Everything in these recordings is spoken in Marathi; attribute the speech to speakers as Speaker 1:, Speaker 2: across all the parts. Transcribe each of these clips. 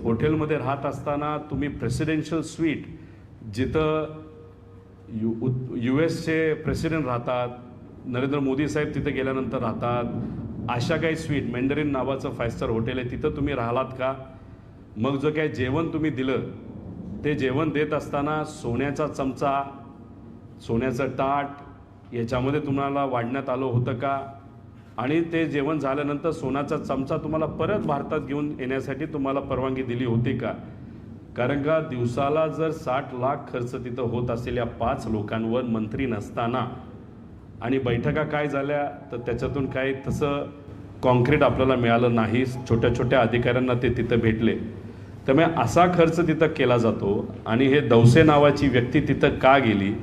Speaker 1: हॉटेलमध्ये राहत असताना तुम्ही प्रेसिडेन्शियल स्वीट जिथं US चे प्रेसिडेंट राहतात, नरेंद्र मोदी साहेब तिथे गेल्यानंतर राहतात, अशा काही स्वीट मेंडरीन नावाचं 5 स्टार हॉटेल आहे तिथं तुम्ही राहिलात का? मग जो काही जेवण तुम्ही दिलं ते जेवण देत असताना सोन्याचा चमचा, सोन्याचं ताट याच्यामध्ये तुम्हाला वाढण्यात आलं होतं का? आणि ते जेवण झाल्यानंतर सोन्याचा चमचा तुम्हाला परत भारतात घेऊन येण्यासाठी तुम्हाला परवानगी दिली होती का? कारण का दिवसाला जर 60 लाख खर्च तिथं होत असेल या 5 लोकांवर मंत्री नसताना, आणि बैठका काय झाल्या तर त्याच्यातून काही तसं कॉन्क्रीट आपल्याला मिळालं नाही, छोट्या छोट्या अधिकाऱ्यांना ते तिथं भेटले. त्यामुळे असा खर्च तिथं केला जातो. आणि हे दौसे नावाची व्यक्ती तिथं का गेली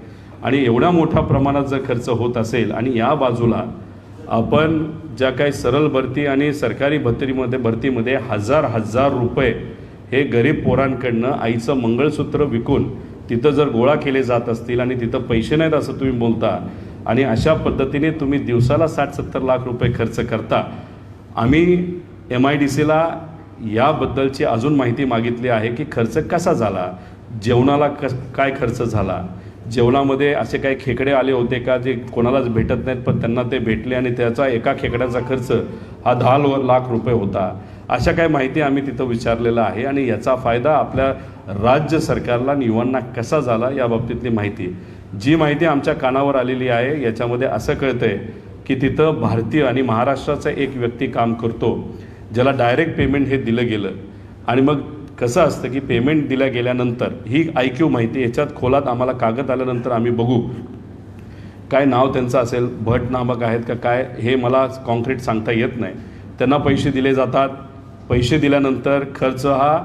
Speaker 1: आणि एवढ्या मोठ्या प्रमाणात जर खर्च होत असेल, आणि या बाजूला आपण ज्या काही सरळ भरती आणि सरकारी भरतीमध्ये हजार रुपये हे गरीब पोरांकडनं आईचं मंगळसूत्र विकून तिथं जर गोळा केले जात असतील आणि तिथं पैसे नाहीत असं तुम्ही बोलता, आणि अशा पद्धतीने तुम्ही दिवसाला 60-70 लाख रुपये खर्च करता. आम्ही MIDCला याबद्दलची अजून माहिती मागितली आहे की खर्च कसा झाला, जेवणाला काय खर्च झाला, जेवणामध्ये असे काही खेकडे आले होते का जे कोणालाच भेटत नाहीत पण त्यांना ते भेटले आणि त्याचा एका खेकड्याचा खर्च हा 10 लाख रुपये होता. अशा काही माहिती आम्ही तिथं विचारलेलं आहे. आणि याचा फायदा आपल्या राज्य सरकारला युवांना कसा झाला या बाबतीतली माहिती, जी माहिती आमच्या कानावर आलेली आहे याच्यामध्ये असं कळतंय की तिथं भारतीय आणि महाराष्ट्राचा एक व्यक्ती काम करतो ज्याला डायरेक्ट पेमेंट हे दिलं गेलं. आणि मग कसं असतं की पेमेंट दिल्या गेल्यानंतर ही IQ माहिती याच्यात खोलात आम्हाला कागद आल्यानंतर आम्ही बघू काय नाव त्यांचं असेल, भट नामक आहेत का काय हे मला कॉन्क्रीट सांगता येत नाही. त्यांना पैसे दिले जातात, पैसे दिल्यानंतर खर्च हा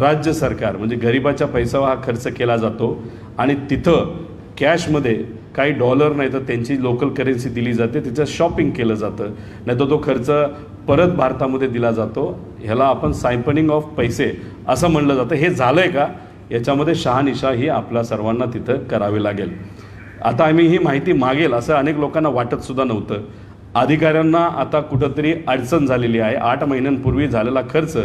Speaker 1: राज्य सरकार म्हणजे गरिबाच्या पैशावर हा खर्च केला जातो. आणि तिथं कॅशमध्ये काही डॉलर नाही तर त्यांची लोकल करन्सी दिली जाते, तिचं शॉपिंग केलं जातं, नाही तर तो खर्च परत भारतामध्ये दिला जातो. ह्याला आपण सायपनिंग ऑफ पैसे असं म्हणलं जातं. हे झालं आहे का याच्यामध्ये शहानिशा ही आपल्या सर्वांना तिथं करावी लागेल. आता आम्ही ही माहिती मागेल असं अनेक लोकांना वाटतसुद्धा नव्हतं. अधिकाऱ्यांना आता कुठंतरी अडचण झालेली आहे. 8 महिन्यांपूर्वी झालेला खर्च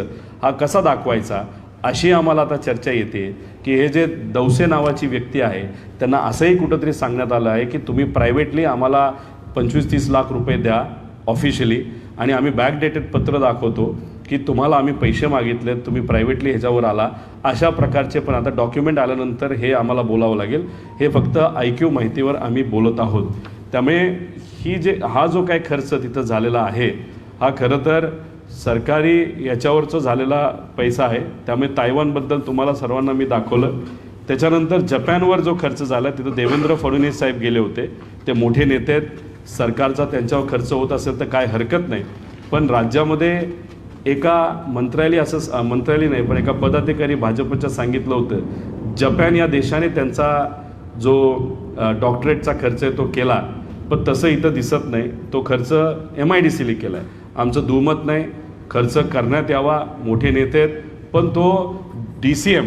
Speaker 1: हा कसा दाखवायचा अशी आम्हाला आता चर्चा येते की हे जे दौसे नावाची व्यक्ती आहे त्यांना असंही कुठंतरी सांगण्यात आलं आहे की तुम्ही प्रायव्हेटली आम्हाला 25-30 लाख रुपये द्या ऑफिशियली, आणि आम्ही बॅकडेटेड पत्र दाखवतो की तुम्हाला आम्ही पैसे मागितले, तुम्ही प्रायव्हेटली ह्याच्यावर आला. अशा प्रकारचे पण आता डॉक्युमेंट आल्यानंतर हे आम्हाला बोलावं लागेल. हे फक्त IQ माहितीवर आम्ही बोलत आहोत. त्यामुळे हा जो काही खर्च तिथं झालेला आहे हा खरं तर सरकारी याच्यावरचं झालेला पैसा आहे. त्यामुळे तायवानबद्दल तुम्हाला सर्वांना मी दाखवलं. त्याच्यानंतर जपानवर जो खर्च झाला तिथं देवेंद्र फडणवीस साहेब गेले होते. ते मोठे नेते आहेत, सरकारचा त्यांच्यावर खर्च होत असेल तर काय हरकत नाही. पण राज्यामध्ये एका मंत्र्यालय नाही पण एका पदाधिकारी भाजपच्या सांगितलं होतं जपान या देशाने त्यांचा जो डॉक्टरेटचा खर्च आहे तो केला, पण तसं इथं दिसत नाही. तो खर्च MIDCने केला आहे. आमचं दुमत नाही, खर्च करण्यात यावा, मोठे नेते आहेत, पण तो DCM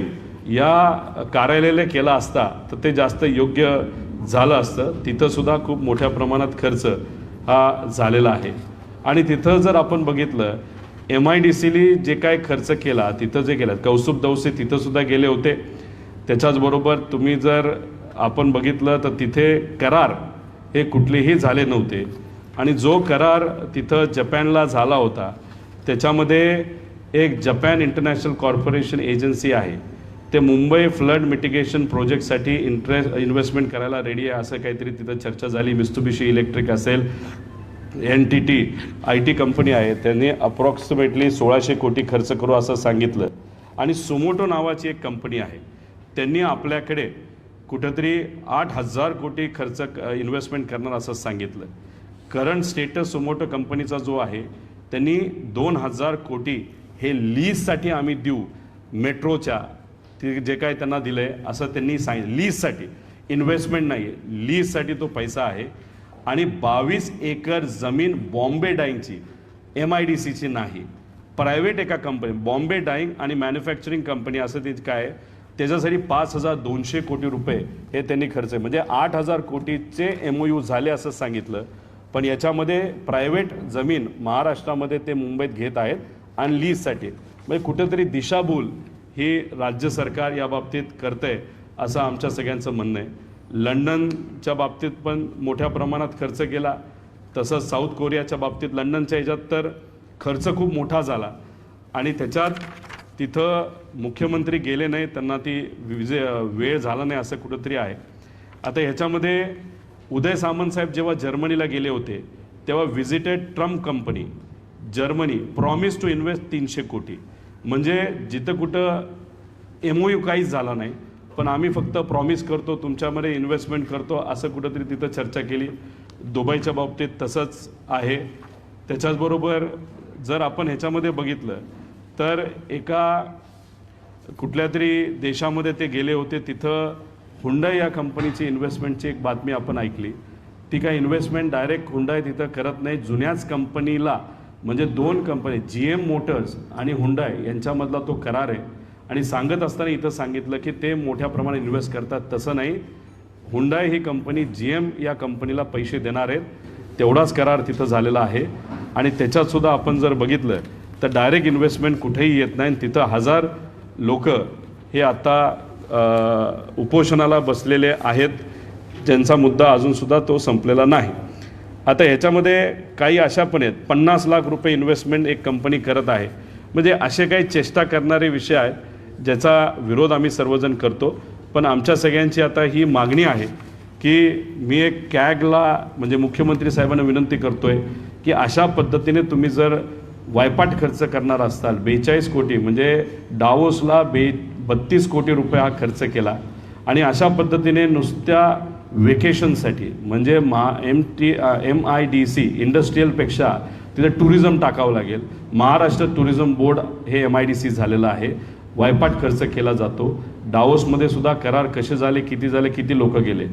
Speaker 1: या कार्यालयाला केला असता तर ते जास्त योग्य झालं असतं. तिथंसुद्धा खूप मोठ्या प्रमाणात खर्च हा झालेला आहे. आणि तिथं जर आपण बघितलं MIDCने जे काय खर्च केला तिथं जे केलं, कौस्तुभ दौसे तिथंसुद्धा गेले होते. त्याच्याचबरोबर तुम्ही जर आपण बघितलं तर तिथे करार हे कुठलेही झाले नव्हते. आणि जो करार तिथं जपानला झाला होता त्याच्यामध्ये एक जपान इंटरनॅशनल कॉर्पोरेशन एजन्सी आहे, ते मुंबई फ्लड मिटिगेशन प्रोजेक्टसाठी इन्व्हेस्टमेंट करायला रेडी आहे असं काहीतरी तिथं चर्चा झाली. मित्सुबिशी इलेक्ट्रिक असेल, NTT IT कंपनी आहे, त्यांनी अप्रॉक्सिमेटली 1600 कोटी खर्च करू असं सांगितलं. आणि सुमोटो नावाची एक कंपनी आहे, त्यांनी आपल्याकडे कुठंतरी 8,000 कोटी खर्च इन्व्हेस्टमेंट करणार असं सांगितलं. करंट स्टेटस सुमोटो कंपनीचा जो आहे त्यांनी 2,000 कोटी हे लीजसाठी आम्ही देऊ, मेट्रोच्या ते जे काय त्यांना दिलं आहे असं त्यांनी सांगितलं. लीजसाठी, इन्व्हेस्टमेंट नाही आहे, लीजसाठी तो पैसा आहे. आणि 22 एकर जमीन बॉम्बे डाईंगची, MIDCची नाही, प्रायव्हेट एका कंपनी बॉम्बे डाईंग आणि मॅन्युफॅक्चरिंग कंपनी असं ते काय आहे त्याच्यासाठी 5,200 कोटी रुपये हे त्यांनी खर्च आहे. म्हणजे 8,000 कोटीचे MOU झाले असं सांगितलं. पण याच्यामध्ये प्रायव्हेट जमीन महाराष्ट्रामध्ये ते मुंबईत घेत आहेत आणि लीजसाठी. म्हणजे कुठेतरी दिशाभूल ही राज्य सरकार या बाबतीत करतंय असं आमच्या सगळ्यांचं म्हणणं आहे. लंडनच्या बाबतीत पण मोठ्या प्रमाणात खर्च केला, तसंच साऊथ कोरियाच्या बाबतीत लंडनच्या ह्याच्यात तर खर्च खूप मोठा झाला आणि त्याच्यात तिथं मुख्यमंत्री गेले नाही, त्यांना ती वेळ झाला नाही असं कुठंतरी आहे. आता ह्याच्यामध्ये उदय सामंत साहेब जेव्हा जर्मनीला गेले होते तेव्हा visited Trump company Germany promise to invest 300 कोटी, म्हणजे जिथं कुठं MOU काहीच झाला नाही, पण आम्ही फक्त प्रॉमिस करतो तुमच्यामध्ये इन्व्हेस्टमेंट करतो असं कुठंतरी तिथं चर्चा केली. दुबईच्या बाबतीत तसंच आहे. त्याच्याचबरोबर जर आपण ह्याच्यामध्ये बघितलं तर एका कुठल्या तरी देशामध्ये ते गेले होते, तिथं हुंडाई या कंपनीची इन्व्हेस्टमेंटची एक बातमी आपण ऐकली. ती काय इन्व्हेस्टमेंट डायरेक्ट हुंडाई तिथं करत नाही, जुन्याच कंपनीला म्हणजे 2 कंपनी GM मोटर्स आणि हुंडाई यांच्यामधला तो करार आहे. आणि सांगत असताना इथं सांगितलं की ते मोठ्या प्रमाणात इन्व्हेस्ट करतात, तसं नाही. हुंडाई ही कंपनी GM या कंपनीला पैसे देणार आहेत, तेवढाच करार तिथं झालेला आहे. आणि त्याच्यातसुद्धा आपण जर बघितलं तर डायरेक्ट इन्व्हेस्टमेंट कुठेही येत नाही. तिथं 1000 लोक हे आता उपोषणाला बसलेले आहेत, ज्यांचा मुद्दा अजूनसुद्धा तो संपलेला नाही. आता ह्याच्यामध्ये काही अशा पण आहेत 50 लाख रुपये इन्व्हेस्टमेंट एक कंपनी करत आहे, म्हणजे असे काही चेष्टा करणारे विषय आहेत ज्याचा विरोध आम्ही सर्वजण करतो. पण आमच्या सगळ्यांची आता ही मागणी आहे की मी एक कॅगला म्हणजे मुख्यमंत्री साहेबांना विनंती करतो आहे की अशा पद्धतीने तुम्ही जर वायपाट खर्च करणार असताल, 42 कोटी म्हणजे डावोसला 32 कोटी रुपये हा खर्च केला आणि अशा पद्धतीने नुसत्या वेकेशनसाठी म्हणजे MIDC इंडस्ट्रीयलपेक्षा तिथे टुरिझम टाकावं लागेल. महाराष्ट्र टुरिझम बोर्ड हे MIDC झालेलं आहे. वायपाट खर्च केला जातो. डावोसमध्ये सुद्धा करार कसे झाले, किती लोक गेले.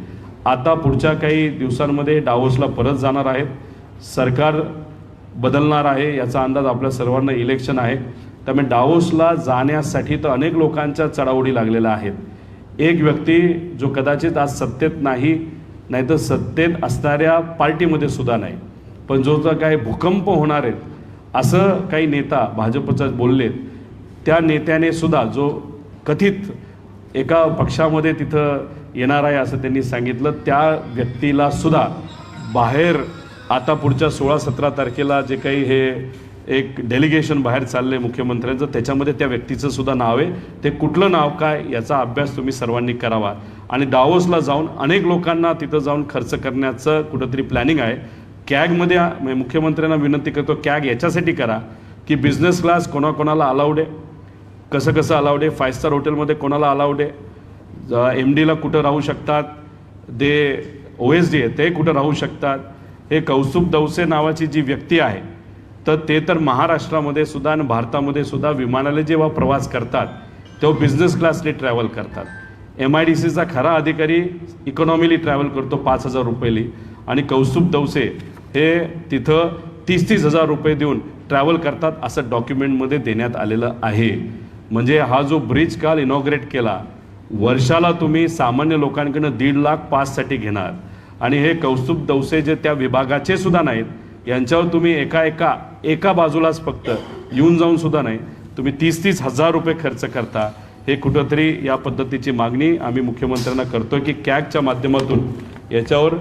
Speaker 1: आता पुढच्या काही दिवसांमध्ये डावोसला परत जाणार आहेत. सरकार बदलणार आहे याचा अंदाज आपल्या सर्वांना, इलेक्शन आहे त्यामुळे डावोसला जाण्यासाठी तर अनेक लोकांच्या चढाओढी लागलेल्या आहेत. एक व्यक्ती जो कदाचित आज सत्तेत नाही तर सत्तेत असणाऱ्या पार्टीमध्ये सुद्धा नाही, पण जो तर काही भूकंप होणार आहेत असं काही नेता भाजपचा बोललेत, त्या नेत्याने सुद्धा जो कथित एका पक्षामध्ये तिथं येणार आहे असं त्यांनी सांगितलं, त्या व्यक्तीला सुद्धा बाहेर आता पुढच्या 16-17 तारखेला जे काही हे एक डेलिगेशन बाहेर चाललं आहे मुख्यमंत्र्यांचं, त्याच्यामध्ये त्या व्यक्तीचं सुद्धा नाव आहे. ते कुठलं नाव काय याचा अभ्यास तुम्ही सर्वांनी करावा. आणि डावोसला जाऊन अनेक लोकांना तिथं जाऊन खर्च करण्याचं कुठंतरी प्लॅनिंग आहे. कॅगमध्ये मुख्यमंत्र्यांना विनंती करतो, कॅग याच्यासाठी करा की बिझनेस क्लास कोणाकोणाला अलाउड आहे, कसं अलाउड आहे, 5 स्टार हॉटेलमध्ये कोणाला अलाउड आहे, MDला कुठं राहू शकतात, OSD आहे ते कुठं राहू शकतात. हे कौस्तुभ दवसे नावाची जी व्यक्ती आहे तर ते तर महाराष्ट्रामध्ये सुद्धा आणि भारतामध्ये सुद्धा विमानाने जेव्हा प्रवास करतात तेव्हा बिझनेस क्लासने ट्रॅव्हल करतात. MIDCचा खरा अधिकारी इकॉनॉमीली ट्रॅव्हल करतो 5,000 रुपयेली आणि कौस्तुभ दवसे हे तिथं 30-30 हजार रुपये देऊन ट्रॅव्हल करतात असं डॉक्युमेंटमध्ये देण्यात आलेलं आहे. म्हणजे हा जो ब्रिज काल इनॉग्रेट केला, वर्षाला तुम्ही सामान्य लोकांकडनं 1.5 लाख पाससाठी घेणार आणि हे कौस्तुभ दवसे जे त्या विभागाचे सुद्धा नाहीत, यांच्यावर तुम्ही एका बाजूलाच फक्त येऊन जाऊन सुद्धा नाही, तुम्ही 30-30 हजार रुपये खर्च करता. हे कुठंतरी या पद्धतीची मागणी आम्ही मुख्यमंत्र्यांना करतो की कॅगच्या माध्यमातून याच्यावर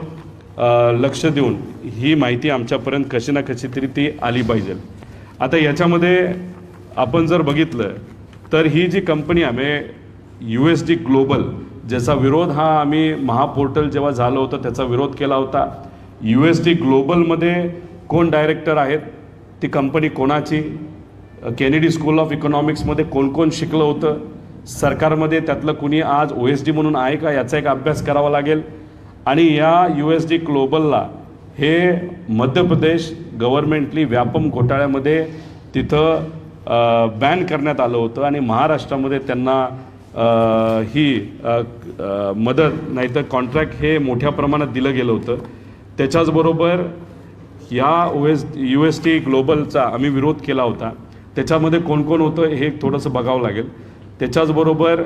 Speaker 1: लक्ष देऊन ही माहिती आमच्यापर्यंत कशी ना कशी तरी ती आली पाहिजे. आता याच्यामध्ये आपण जर बघितलं तर ही जी कंपनी आहे USD ग्लोबल, ज्याचा विरोध हा आम्ही महापोर्टल जेव्हा झालं होतं त्याचा विरोध केला होता. USD ग्लोबलमध्ये कोण डायरेक्टर आहेत, ती कंपनी कोणाची, केनेडी स्कूल ऑफ इकॉनॉमिक्समध्ये कोण शिकलं होतं, सरकारमध्ये त्यातलं कुणी आज OSD म्हणून आहे का याचा एक अभ्यास करावा लागेल. आणि या USD ग्लोबलला हे मध्य प्रदेश गव्हर्नमेंटली व्यापम घोटाळ्यामध्ये तिथं बॅन करण्यात आलं होतं आणि महाराष्ट्रामध्ये त्यांना ही मदत नाहीतर कॉन्ट्रॅक्ट हे मोठ्या प्रमाणात दिलं गेलं होतं. त्याच्याचबरोबर या USD ग्लोबलचा आम्ही विरोध केला होता. त्याच्यामध्ये कोण होतं हे थोडंसं बघावं लागेल. त्याच्याचबरोबर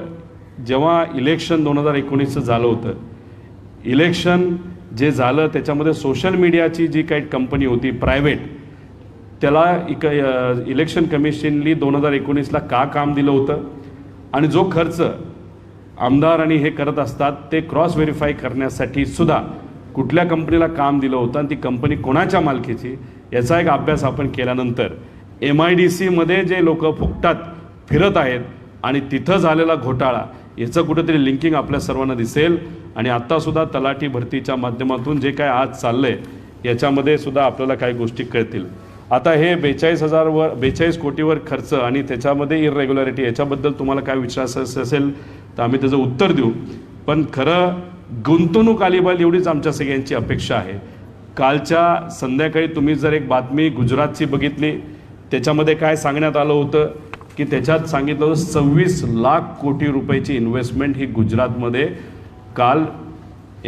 Speaker 1: जेव्हा इलेक्शन 2019चं झालं होतं, इलेक्शन जे झालं त्याच्यामध्ये सोशल मीडियाची जी काही कंपनी होती प्रायव्हेट, त्याला इलेक्शन कमिशननी 2019ला का काम दिलं होतं, आणि जो खर्च आमदार आणि हे करत असतात ते क्रॉस व्हेरीफाय करण्यासाठी सुद्धा कुठल्या कंपनीला काम दिलं होतं आणि ती कंपनी कोणाच्या मालकीची याचा एक अभ्यास आपण केल्यानंतर MIDCमध्ये जे लोक फुकटात फिरत आहेत आणि तिथं झालेला घोटाळा याचं कुठेतरी लिंकिंग आपल्या सर्वांना दिसेल. आणि आत्तासुद्धा तलाठी भरतीच्या माध्यमातून जे काय आज चाललं आहे याच्यामध्ये सुद्धा आपल्याला काही गोष्टी कळतील. आता हे 42 कोटीवर खर्च आणि त्याच्यामध्ये इररेग्युलॅरिटी याच्याबद्दल तुम्हाला काय विचारायचं असेल तर आम्ही त्याचं उत्तर देऊ. पण खरं गुंतवणूक आली पाहिजे एवढीच आमच्या सगळ्यांची अपेक्षा आहे. कालच्या संध्याकाळी तुम्ही जर एक बातमी गुजरातची बघितली त्याच्यामध्ये काय सांगण्यात आलं होतं की त्याच्यात सांगितलं होतं 26 लाख कोटी रुपयाची इन्व्हेस्टमेंट ही गुजरातमध्ये काल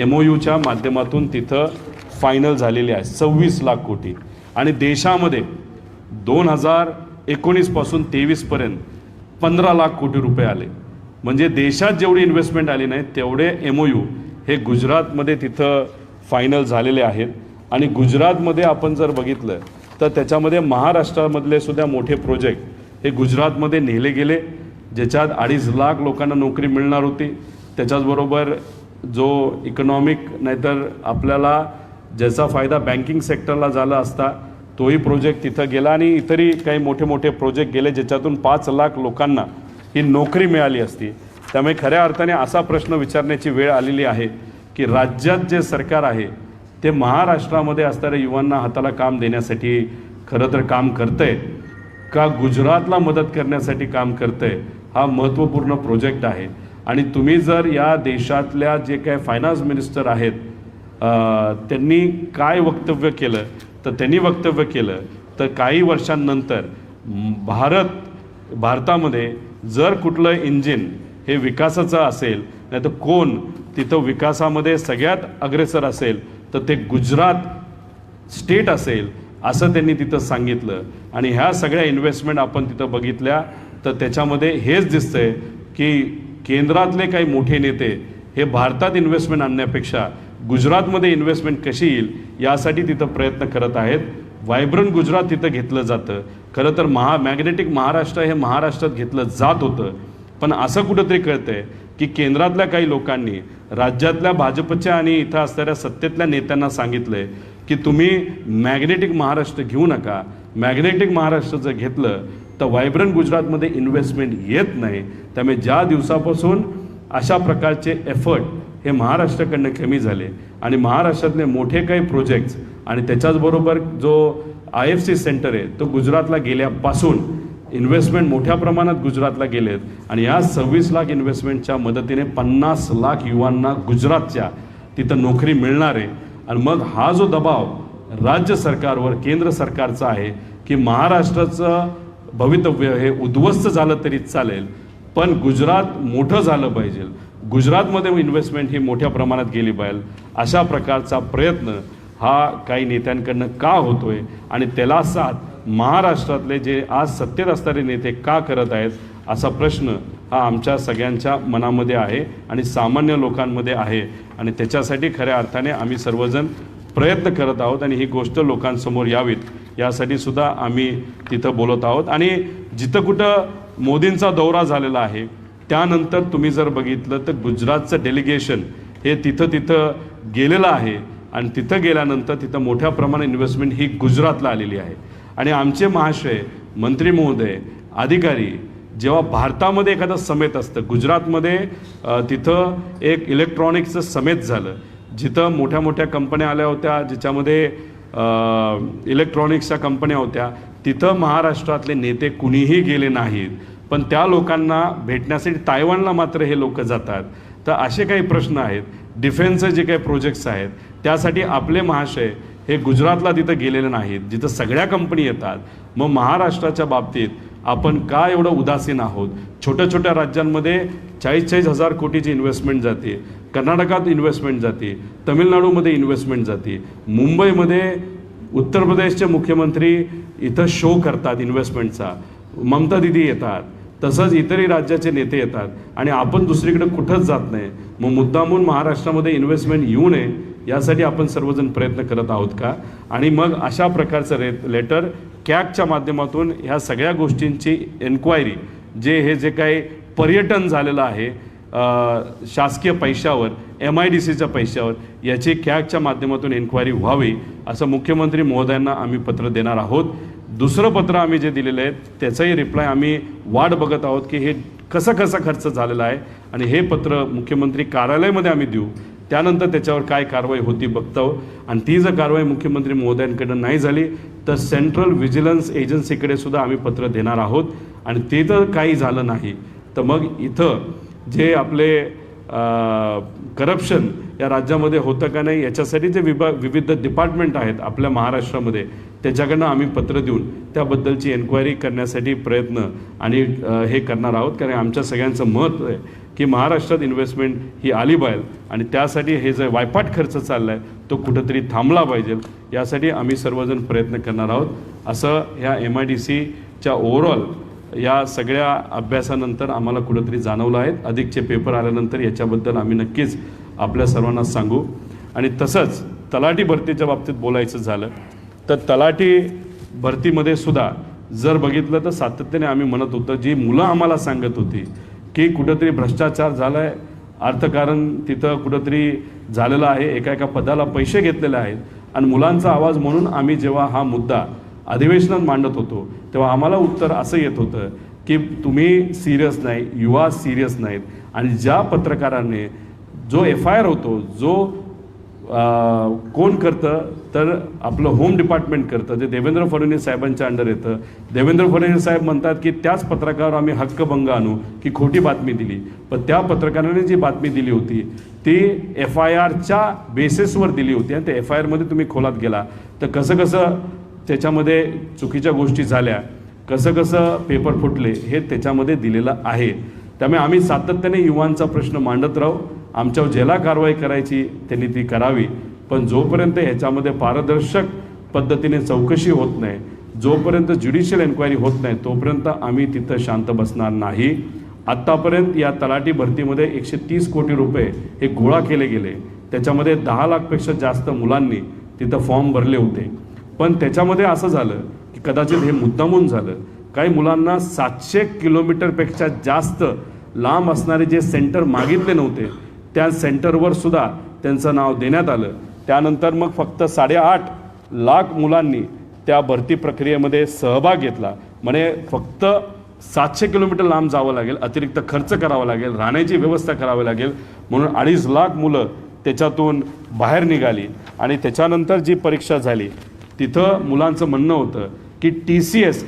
Speaker 1: MOUच्या माध्यमातून तिथं फायनल झालेली आहे. 26 लाख कोटी. आणि देशामध्ये 2019 पासून 23पर्यंत 15 लाख कोटी रुपये आले. म्हणजे देशात जेवढी इन्व्हेस्टमेंट आली नाही तेवढे MOU हे गुजरातमध्ये तिथं फायनल झालेले आहेत. आणि गुजरातमध्ये आपण जर बघितलं तर त्याच्यामध्ये महाराष्ट्रामधले सुद्धा मोठे प्रोजेक्ट हे गुजरातमध्ये नेले गेले ज्याच्यात 2.5 लाख लोकांना नोकरी मिळणार होती. त्याच्याचबरोबर जो इकॉनॉमिक नाहीतर आपल्याला ज्याचा फायदा बँकिंग सेक्टरला झाला असता तोही प्रोजेक्ट तिथं गेला आणि इतरही काही मोठे मोठे प्रोजेक्ट गेले ज्याच्यातून 5 लाख लोकांना ही नोकरी मिळाली असती. त्यामुळे खऱ्या अर्थाने असा प्रश्न विचारण्याची वेळ आलेली आहे की राज्यात जे सरकार आहे ते महाराष्ट्रामध्ये असणाऱ्या युवांना हाताला काम देण्यासाठी खरं तर काम करतंय का गुजरातला मदत करण्यासाठी काम करतंय हा महत्त्वपूर्ण प्रोजेक्ट आहे. आणि तुम्ही जर या देशातल्या जे काय फायनान्स मिनिस्टर आहेत त्यांनी काय वक्तव्य केलं तर त्यांनी वक्तव्य केलं तर काही वर्षांनंतर भारतामध्ये जर कुठलं इंजिन हे विकासाचं असेल नाही तर कोण तिथं विकासामध्ये सगळ्यात अग्रेसर असेल तर ते गुजरात स्टेट असेल असं त्यांनी तिथं सांगितलं. आणि ह्या सगळ्या इन्व्हेस्टमेंट आपण तिथं बघितल्या तर त्याच्यामध्ये हेच दिसतंय की केंद्रातले काही मोठे नेते हे भारतात इन्व्हेस्टमेंट आणण्यापेक्षा गुजरातमध्ये इन्व्हेस्टमेंट कशी येईल यासाठी तिथं प्रयत्न करत आहेत. व्हायब्रंट गुजरात तिथं घेतलं जातं. खरं तर मॅग्नेटिक महाराष्ट्र हे महाराष्ट्रात घेतलं जात होतं. पण असं कुठंतरी कळतंय की केंद्रातल्या काही लोकांनी राज्यातल्या भाजपच्या आणि इथं असणाऱ्या सत्तेतल्या नेत्यांना सांगितलंय की तुम्ही मॅग्नेटिक महाराष्ट्र घेऊ नका. मॅग्नेटिक महाराष्ट्र जर घेतलं तर व्हायब्रंट गुजरातमध्ये इन्व्हेस्टमेंट येत नाही. त्यामुळे ज्या दिवसापासून अशा प्रकारचे एफर्ट हे महाराष्ट्राकडनं कमी झाले आणि महाराष्ट्रातले मोठे काही प्रोजेक्ट्स आणि त्याच्याचबरोबर जो IFC सेंटर आहे तो गुजरातला गेल्यापासून इन्व्हेस्टमेंट मोठ्या प्रमाणात गुजरातला गेलेत. आणि या 26 लाख इन्व्हेस्टमेंटच्या मदतीने 50 लाख युवांना गुजरातच्या तिथं नोकरी मिळणार आहे. आणि मग हा जो दबाव राज्य सरकारवर केंद्र सरकारचा आहे की महाराष्ट्राचं भवितव्य हे उद्ध्वस्त झालं तरी चालेल पण गुजरात मोठं झालं पाहिजे, गुजरातमध्ये इन्व्हेस्टमेंट ही मोठ्या प्रमाणात गेली पाहिजे अशा प्रकारचा प्रयत्न हा काही नेत्यांकडनं का होतोय आणि त्याला साथ महाराष्ट्रातले जे आज सत्तेत असणारे नेते का करत आहेत असा प्रश्न हा आमच्या सगळ्यांच्या मनामध्ये आहे आणि सामान्य लोकांमध्ये आहे. आणि त्याच्यासाठी खऱ्या अर्थाने आम्ही सर्वजण प्रयत्न करत आहोत आणि ही गोष्ट लोकांसमोर यावीत यासाठी सुद्धा आम्ही तिथं बोलत आहोत. आणि जिथं कुठं मोदींचा दौरा झालेला आहे त्यानंतर तुम्ही जर बघितलं तर गुजरातचं डेलिगेशन हे तिथं गेलेलं आहे आणि तिथं गेल्यानंतर तिथं मोठ्या प्रमाणात इन्व्हेस्टमेंट ही गुजरातला आलेली आहे. आणि आमचे महाशय मंत्री महोदय अधिकारी जेव्हा भारतामध्ये एखादं समेट असतं गुजरातमध्ये तिथं एक इलेक्ट्रॉनिक्सचं समेट झालं जिथं मोठ्या मोठ्या कंपन्या आल्या होत्या ज्याच्यामध्ये इलेक्ट्रॉनिक्सच्या कंपन्या होत्या तिथं महाराष्ट्रातले नेते कुणीही गेले नाहीत. पण त्या लोकांना भेटण्यासाठी तायवानला मात्र हे लोक जातात. तर असे काही प्रश्न आहेत. डिफेन्सचे जे काही प्रोजेक्ट्स आहेत त्यासाठी आपले महाशय हे गुजरातला तिथं गेलेले नाहीत जिथं सगळ्या कंपनी येतात. मग महाराष्ट्राच्या बाबतीत आपण का एवढं उदासीन आहोत? छोट्या छोट्या राज्यांमध्ये 40-40 हजार कोटीची इन्व्हेस्टमेंट जाते, कर्नाटकात इन्व्हेस्टमेंट जाते, तमिळनाडूमध्ये इन्व्हेस्टमेंट जाते, मुंबईमध्ये उत्तर प्रदेशचे मुख्यमंत्री इथं शो करतात इन्व्हेस्टमेंटचा, ममता दिदी येतात, तसंच इतरही राज्याचे नेते येतात आणि आपण दुसरीकडे कुठंच जात नाही. मग मुद्दामून महाराष्ट्रामध्ये इन्व्हेस्टमेंट येऊ नये यासाठी आपण सर्वजण प्रयत्न करत आहोत का? आणि मग अशा प्रकारचं लेटर कॅगच्या माध्यमातून ह्या सगळ्या गोष्टींची एन्क्वायरी जे काही पर्यटन झालेलं आहे शासकीय पैशावर, MIDCच्या पैशावर. याची कॅगच्या माध्यमातून एन्क्वायरी व्हावी असं मुख्यमंत्री महोदयांना आम्ही पत्र देणार आहोत. दुसरं पत्र आम्ही जे दिलेलं आहे त्याचाही रिप्लाय आम्ही वाट बघत आहोत की हे कसा खर्च झालेला आहे, आणि हे पत्र मुख्यमंत्री कार्यालयामध्ये आम्ही देऊ. त्यानंतर त्याच्यावर काय कारवाई होती बघतो. आणि ती जर कारवाई मुख्यमंत्री महोदयांकडून नाही झाली तर सेंट्रल व्हिजिलन्स एजन्सीकडे सुद्धा आम्ही पत्र देणार आहोत. आणि ते जर काही झालं नाही तर मग इथं जे आपले करप्शन या राज्यामध्ये होतं का नाही याच्यासाठी जे विविध डिपार्टमेंट आहेत आपल्या महाराष्ट्रामध्ये त्याच्याकडनं आम्ही पत्र देऊन त्याबद्दलची एन्क्वायरी करण्यासाठी प्रयत्न आणि हे करणार आहोत. कारण आमच्या सगळ्यांचं मत आहे की महाराष्ट्रात इन्व्हेस्टमेंट ही आली पाहिजे आणि त्यासाठी हे जे वायपाट खर्च चालला आहे तो कुठंतरी थांबला पाहिजे. यासाठी आम्ही सर्वजण प्रयत्न करणार आहोत असं ह्या MIDCच्या ओव्हरऑल या सगळ्या अभ्यासानंतर आम्हाला कुठंतरी जाणवलं आहे. अधिकचे पेपर आल्यानंतर याच्याबद्दल आम्ही नक्कीच आपल्या सर्वांना सांगू. आणि तसंच तलाठी भरतीच्या बाबतीत बोलायचं झालं तर तलाठी भरतीमध्ये सुद्धा जर बघितलं तर सातत्याने आम्ही म्हणत होतो, जी मुलं आम्हाला सांगत होती की कुठंतरी भ्रष्टाचार झाला आहे, अर्थकारण तिथं कुठंतरी झालेलं आहे, एका पदाला पैसे घेतलेले आहेत. आणि मुलांचा आवाज म्हणून आम्ही जेव्हा हा मुद्दा अधिवेशनात मांडत होतो तेव्हा आम्हाला उत्तर असं येत होतं की तुम्ही सिरियस नाही, युवा सिरियस नाहीत. आणि ज्या पत्रकाराने जो FIR होतो जो कोण करतं तर आपलं होम डिपार्टमेंट करतं, ते देवेंद्र फडणवीस साहेबांच्या अंडर येतं. देवेंद्र फडणवीस साहेब म्हणतात की त्याच पत्रकारावर आम्ही हक्कभंग आणू की खोटी बातमी दिली. पण त्या पत्रकाराने जी बातमी दिली होती ती FIRच्या बेसिसवर दिली होती. आणि त्या FIRमध्ये तुम्ही खोलात गेला तर कसं त्याच्यामध्ये चुकीच्या गोष्टी झाल्या, कसं पेपर फुटले हे त्याच्यामध्ये दिलेलं आहे. त्यामुळे आम्ही सातत्याने युवांचा प्रश्न मांडत राहू. आमच्यावर ज्याला कारवाई करायची त्यांनी ती करावी. पण जोपर्यंत ह्याच्यामध्ये पारदर्शक पद्धतीने चौकशी होत नाही, जोपर्यंत ज्युडिशियल एन्क्वायरी होत नाही तोपर्यंत आम्ही तिथं शांत बसणार नाही. आत्तापर्यंत या तलाठी भरतीमध्ये 130 कोटी रुपये हे गोळा केले गेले. त्याच्यामध्ये 10 लाखपेक्षा जास्त मुलांनी तिथं फॉर्म भरले होते. पण त्याच्यामध्ये असं झालं की कदाचित हे मुद्दामून झालं. काही मुलांना 700 किलोमीटरपेक्षा जास्त लांब असणारे जे सेंटर मागितले नव्हते त्या सेंटरवर सुद्धा त्यांचं नाव देण्यात आलं. त्यानंतर मग फक्त 8.5 लाख मुलांनी त्या भरती प्रक्रियेमध्ये सहभाग घेतला. म्हणजे फक्त 700 किलोमीटर लांब जावं लागेल, अतिरिक्त खर्च करावा लागेल, राहण्याची व्यवस्था करावी लागेल. म्हणून 2.5 लाख मुलं त्याच्यातून बाहेर निघाली. आणि त्याच्यानंतर जी परीक्षा झाली तिथं मुलांचं म्हणणं होतं की TCS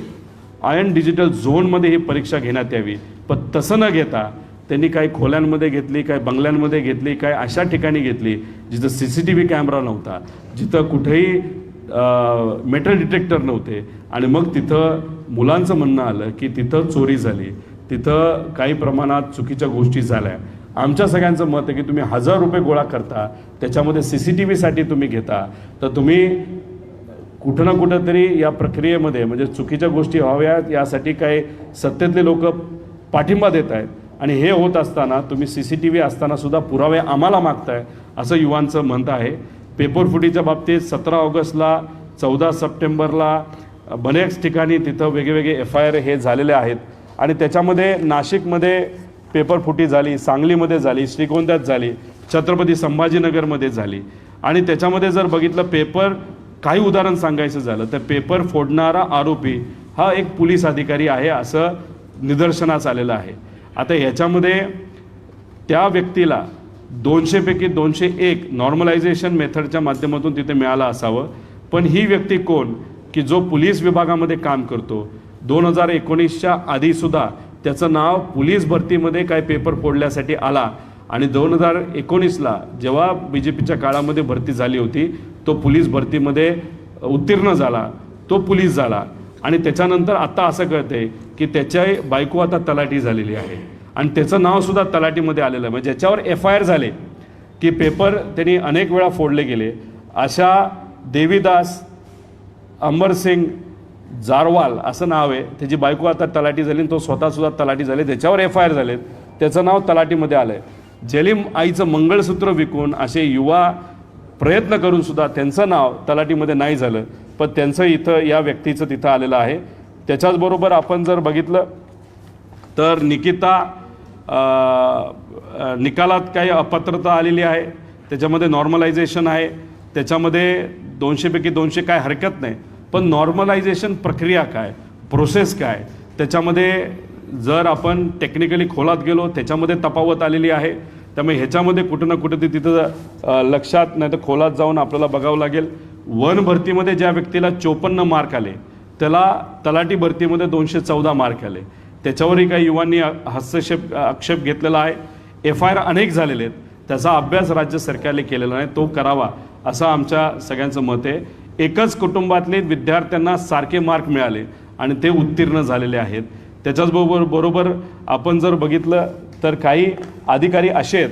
Speaker 1: आयन डिजिटल झोनमध्ये ही परीक्षा घेण्यात यावी. पण तसं न घेता त्यांनी काही खोल्यांमध्ये घेतली, काही बंगल्यांमध्ये घेतली, काही अशा ठिकाणी घेतली जिथं CCTV कॅमेरा नव्हता, जिथं कुठेही मेटल डिटेक्टर नव्हते. आणि मग तिथं मुलांचं म्हणणं आलं की तिथं चोरी झाली, तिथं काही प्रमाणात चुकीच्या गोष्टी झाल्या. आमच्या सगळ्यांचं मत आहे की तुम्ही 1000 रुपये गोळा करता, त्याच्यामध्ये CCTVसाठी तुम्ही घेता, तर तुम्ही कुठं ना कुठं तरी या प्रक्रियेमध्ये म्हणजे चुकीच्या गोष्टी व्हाव्यात यासाठी काही सत्तेतले लोक पाठिंबा देत आहेत. आणि हे होत असताना तुम्ही CCTV असताना सुद्धा पुरावे आम्हाला मागताय असं युवांचं म्हणणं आहे. पेपर फुटीच्या बाबतीत 17 ऑगस्टला 14 सप्टेंबरला बऱ्याच ठिकाणी तिथं वेगवेगळे FIR हे झालेले आहेत. आणि त्याच्यामध्ये नाशिकमध्ये पेपर फुटी झाली, सांगलीमध्ये झाली, श्रीगोंद्यात झाली, छत्रपती संभाजीनगरमध्ये झाली. आणि त्याच्यामध्ये जर बघितलं पेपर काही उदाहरण सांगायचं झालं तर पेपर फोडणारा आरोपी हा एक पोलीस अधिकारी आहे असं निदर्शनास आलेलं आहे. आता ह्याच्यामध्ये त्या व्यक्तीला 200 पैकी 201 नॉर्मलायझेशन मेथडच्या माध्यमातून तिथे मिळालं असावं. पण ही व्यक्ती कोण की जो पोलीस विभागामध्ये काम करतो, 2019च्या आधीसुद्धा त्याचं नाव पोलीस भरतीमध्ये काय पेपर फोडल्यासाठी आला. आणि 2019ला जेव्हा BJPच्या काळामध्ये भरती झाली होती तो पोलीस भरतीमध्ये उत्तीर्ण झाला, तो पोलीस झाला. आणि त्याच्यानंतर आता असं कळतंय की त्याच्या बायको आता तलाठी झालेली आहे आणि त्याचं नावसुद्धा तलाठीमध्ये आलेलं आहे. म्हणजे ज्याच्यावर FIR झाले की पेपर त्यांनी अनेक वेळा फोडले गेले अशा देवीदास अमरसिंग जारवाल असं नाव आहे. त्याची बायको आता तलाठी झाली आणि तो स्वतःसुद्धा तलाठी झाले, त्याच्यावर FIR झालेत, त्याचं नाव तलाठीमध्ये आलं आहे. जलीम आईचं मंगळसूत्र विकून असे युवा प्रयत्न करून सुद्धा त्यांचं नाव तलाठीमध्ये नाही झालं, पण त्यांचं इथं या व्यक्तीचं तिथं आलेलं आहे. त्याच्याचबरोबर आपण जर बघितलं तर निकिता निकालात काही अपात्रता आलेली आहे, त्याच्यामध्ये नॉर्मलायझेशन आहे, त्याच्यामध्ये 200पैकी 200 काय हरकत नाही, पण नॉर्मलायझेशन प्रक्रिया काय, प्रोसेस काय, त्याच्यामध्ये जर आपण टेक्निकली खोलात गेलो त्याच्यामध्ये तफावत आलेली आहे. त्यामुळे ह्याच्यामध्ये कुठं ना कुठं ते तिथं लक्षात नाही तर खोलात जाऊन आपल्याला बघावं लागेल. वन भरतीमध्ये ज्या व्यक्तीला 54 मार्क आले त्याला तलाठी भरतीमध्ये 214 मार्क आले. त्याच्यावरही काही युवांनी आक्षेप घेतलेला आहे. FIR अनेक झालेले आहेत, त्याचा अभ्यास राज्य सरकारने केलेला नाही, तो करावा असं आमच्या सगळ्यांचं मत आहे. एकच कुटुंबातले विद्यार्थ्यांना सारखे मार्क मिळाले आणि ते उत्तीर्ण झालेले आहेत. त्याच्याचबरोबर आपण जर बघितलं तर काही अधिकारी असे आहेत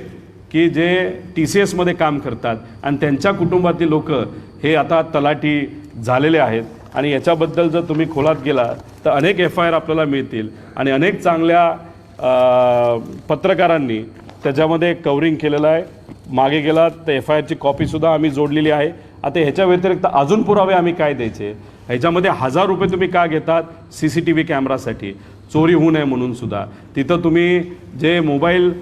Speaker 1: की जे TCSमध्ये काम करतात आणि त्यांच्या कुटुंबातील लोक हे आता तलाठी झालेले आहेत. आणि याच्याबद्दल जर तुम्ही खोलात गेला तर अनेक FIR आपल्याला मिळतील आणि अनेक चांगल्या पत्रकारांनी त्याच्यामध्ये कव्हरिंग केलेलं आहे. मागे गेला तर FIRची कॉपीसुद्धा आम्ही जोडलेली आहे. आता ह्याच्या व्यतिरिक्त अजून पुरावे आम्ही काय द्यायचे, ह्याच्यामध्ये 1000 रुपये तुम्ही का घेतात, CCTV कॅमेरासाठी चोरी होऊ नये म्हणून सुद्धा. तिथं तुम्ही जे मोबाईल